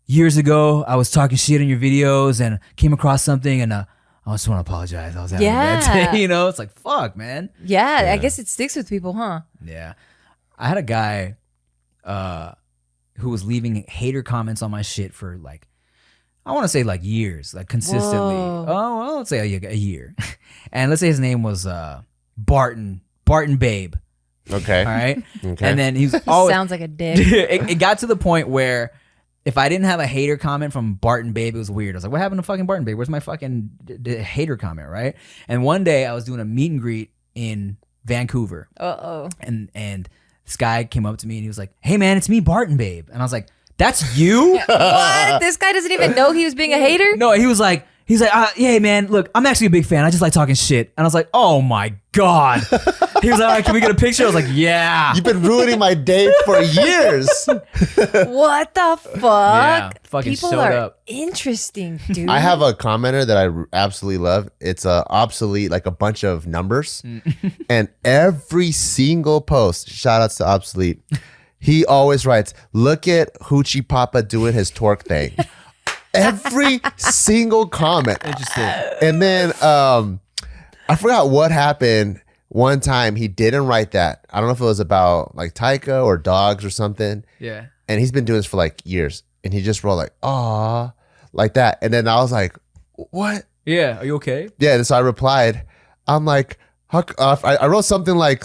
S2: years ago I was talking shit in your videos and came across something and I just want to apologize. I was having a bad day. It's like, fuck, man.
S1: Yeah, I guess it sticks with people, huh?
S2: Yeah. I had a guy who was leaving hater comments on my shit for like, I want to say like years, like consistently.
S1: Whoa.
S2: Oh, well, let's say a year. And let's say his name was Barton Babe.
S3: Okay.
S2: All right.
S3: Okay.
S2: And then he was
S1: He
S2: always
S1: sounds like a dick.
S2: it got to the point where if I didn't have a hater comment from Barton Babe, it was weird. I was like, what happened to fucking Barton Babe? Where's my fucking hater comment, right? And one day I was doing a meet and greet in Vancouver.
S1: Uh-oh.
S2: And this guy came up to me and he was like, hey man, it's me, Barton Babe. And I was like, that's you?
S1: What? This guy doesn't even know he was being a hater?
S2: No, he was like, yeah, man, look, I'm actually a big fan. I just like talking shit. And I was like, oh my God. He was like, all right, can we get a picture? I was like, yeah.
S3: You've been ruining my day for years.
S1: What the fuck?
S2: Yeah, fucking
S1: People
S2: showed
S1: are
S2: up.
S1: interesting, dude.
S3: I have a commenter that I absolutely love. It's obsolete, like a bunch of numbers. And every single post, shout outs to obsolete, he always writes, look at Hoochie Papa doing his twerk thing. Every single comment.
S2: Interesting.
S3: And then I forgot what happened. One time he didn't write that. I don't know if it was about like Taika or dogs or something.
S2: Yeah.
S3: And he's been doing this for like years. And he just wrote like, aw, like that. And then I was like, what?
S2: Yeah. Are you okay?
S3: Yeah. And so I replied, I'm like, I wrote something like,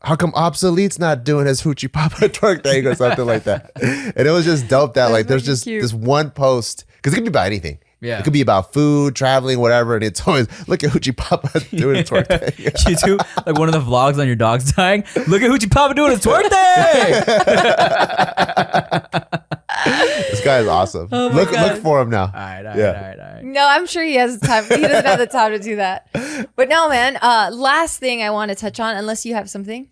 S3: how come Obsolete's not doing his Hoochie Papa twerk thing or something like that? And it was just dope that like there's just this one post, because it could be about anything.
S2: Yeah.
S3: It could be about food, traveling, whatever. And it's always, look at Hoochie Papa doing his twerk thing.
S2: You do like one of the vlogs on your dog's dying. Look at Hoochie Papa doing his twerk thing.
S3: This guy is awesome.
S1: Oh my
S3: look
S1: God.
S3: for him now.
S2: All right.
S1: No, I'm sure he has time. He doesn't have the time to do that. But no, man. Last thing I want to touch on, unless you have something,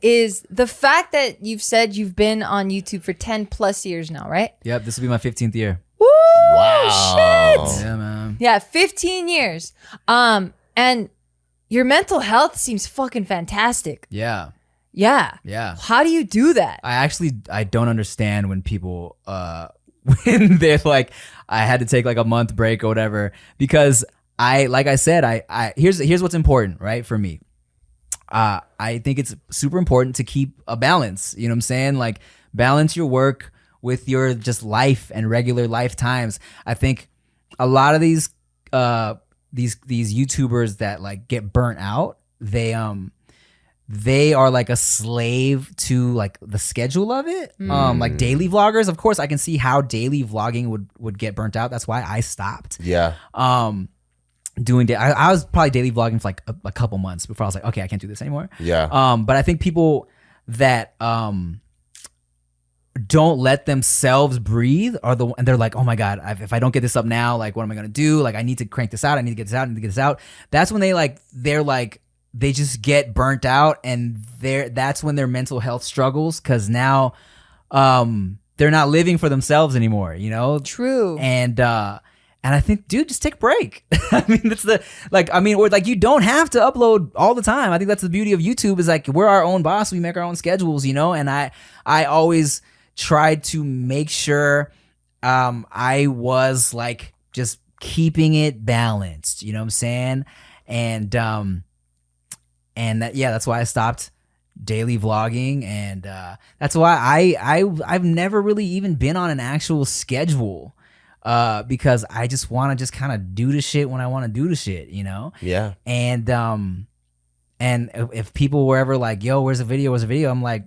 S1: is the fact that you've said you've been on YouTube for 10 plus years now, right?
S2: Yep. This will be my 15th year.
S1: Woo!
S3: Wow.
S1: Shit.
S2: Yeah, man.
S1: Yeah, 15 years. And your mental health seems fucking fantastic.
S2: Yeah.
S1: Yeah.
S2: Yeah.
S1: How do you do that?
S2: I don't understand when people when they're like, I had to take like a month break or whatever, because like I said, here's what's important, right? For me. I think it's super important to keep a balance. You know what I'm saying? Like balance your work with your just life and regular lifetimes. I think a lot of these YouTubers that like get burnt out, they are like a slave to like the schedule of it. Like daily vloggers, of course I can see how daily vlogging would get burnt out. That's why I stopped.
S3: Yeah.
S2: Doing I was probably daily vlogging for like a couple months before I was like, okay, I can't do this anymore.
S3: Yeah.
S2: But I think people that don't let themselves breathe and they're like, oh my God, if I don't get this up now, like what am I gonna do? Like I need to crank this out. I need to get this out. I need to get this out. That's when they just get burnt out, and that's when their mental health struggles, because now they're not living for themselves anymore, you know?
S1: True.
S2: And I think, dude, just take a break. I mean, or like you don't have to upload all the time. I think that's the beauty of YouTube, is like we're our own boss. We make our own schedules, you know? And I always tried to make sure I was like just keeping it balanced, you know what I'm saying? And that's why I stopped daily vlogging, and that's why I've never really even been on an actual schedule, because I just want to just kind of do the shit when I want to do the shit, you know? Yeah. And if people were ever like, yo, where's the video? I'm like,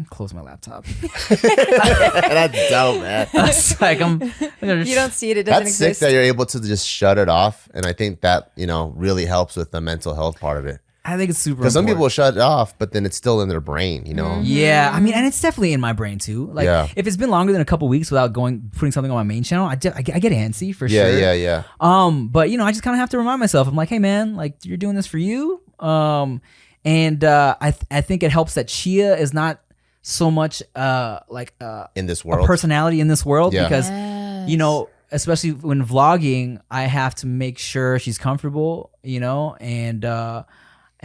S2: close my laptop.
S3: That's dope, man.
S2: It's like
S1: you don't see it. It doesn't
S3: That's
S1: exist.
S3: sick that you're able to just shut it off, and I think that really helps with the mental health part of it.
S2: I think it's super important.
S3: Because some people shut it off, but then it's still in their brain, you know?
S2: Yeah, I mean, and it's definitely in my brain too. Like, if it's been longer than a couple weeks without putting something on my main channel, I get antsy for sure.
S3: Yeah.
S2: But I just kind of have to remind myself. I'm like, hey man, like you're doing this for you. And I think it helps that Chia is not so much
S3: in this world,
S2: a personality in this world, because
S1: Yes.
S2: especially when vlogging, I have to make sure she's comfortable,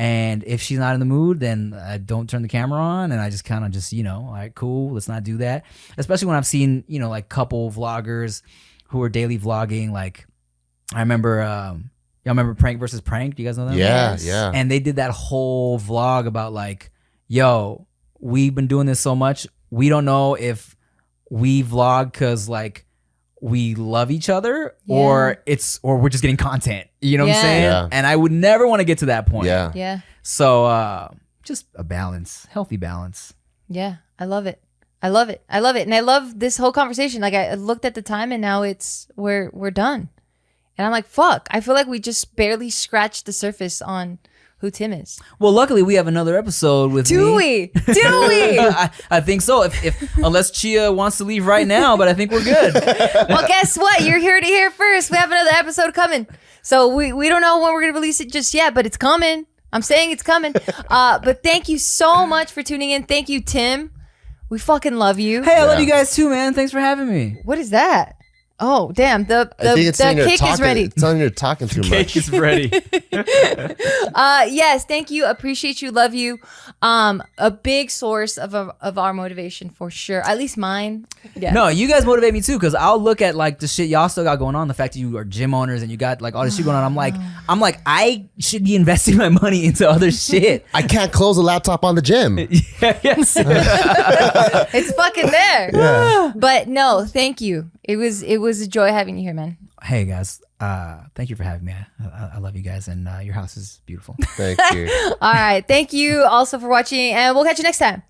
S2: and if she's not in the mood, then I don't turn the camera on, and I just kind of all right, cool, let's not do that. Especially when I've seen, like couple vloggers who are daily vlogging. Like I remember, y'all remember Prank versus Prank? Do you guys know that?
S3: Yeah.
S2: And they did that whole vlog about like, yo, we've been doing this so much, we don't know if we vlog because like we love each other or we're just getting content. You know what I'm saying?
S3: Yeah.
S2: And I would never want to get to that point.
S3: Yeah.
S1: Yeah.
S2: So just a balance, healthy balance.
S1: Yeah. I love it. I love it. I love it. And I love this whole conversation. Like I looked at the time and now we're done. And I'm like, fuck. I feel like we just barely scratched the surface on who Tim is.
S2: Well, luckily we have another episode with
S1: Do
S2: me.
S1: we? Do we?
S2: I think so. If unless Chia wants to leave right now, but I think we're good.
S1: Well, guess what? You're here to hear first. We have another episode coming. So we don't know when we're going to release it just yet, but it's coming. I'm saying it's coming. But thank you so much for tuning in. Thank you, Tim. We fucking love you.
S2: Hey, I love you guys too, man. Thanks for having me.
S1: What is that? Oh, damn. The cake is ready.
S3: It's telling you're talking too much.
S2: Cake is ready.
S1: Yes, thank you. Appreciate you. Love you. A big source of our motivation for sure. At least mine. Yeah.
S2: No, you guys motivate me too, because I'll look at like the shit y'all still got going on, the fact that you are gym owners and you got like all this shit going on. I'm like, I should be investing my money into other shit.
S3: I can't close the laptop on the gym.
S2: Yes.
S1: It's fucking there.
S3: Yeah.
S1: But no, thank you. It was a joy having you here, man.
S2: Hey guys, thank you for having me. I love you guys, and your house is beautiful.
S3: Thank you.
S1: All right. Thank you also for watching, and we'll catch you next time.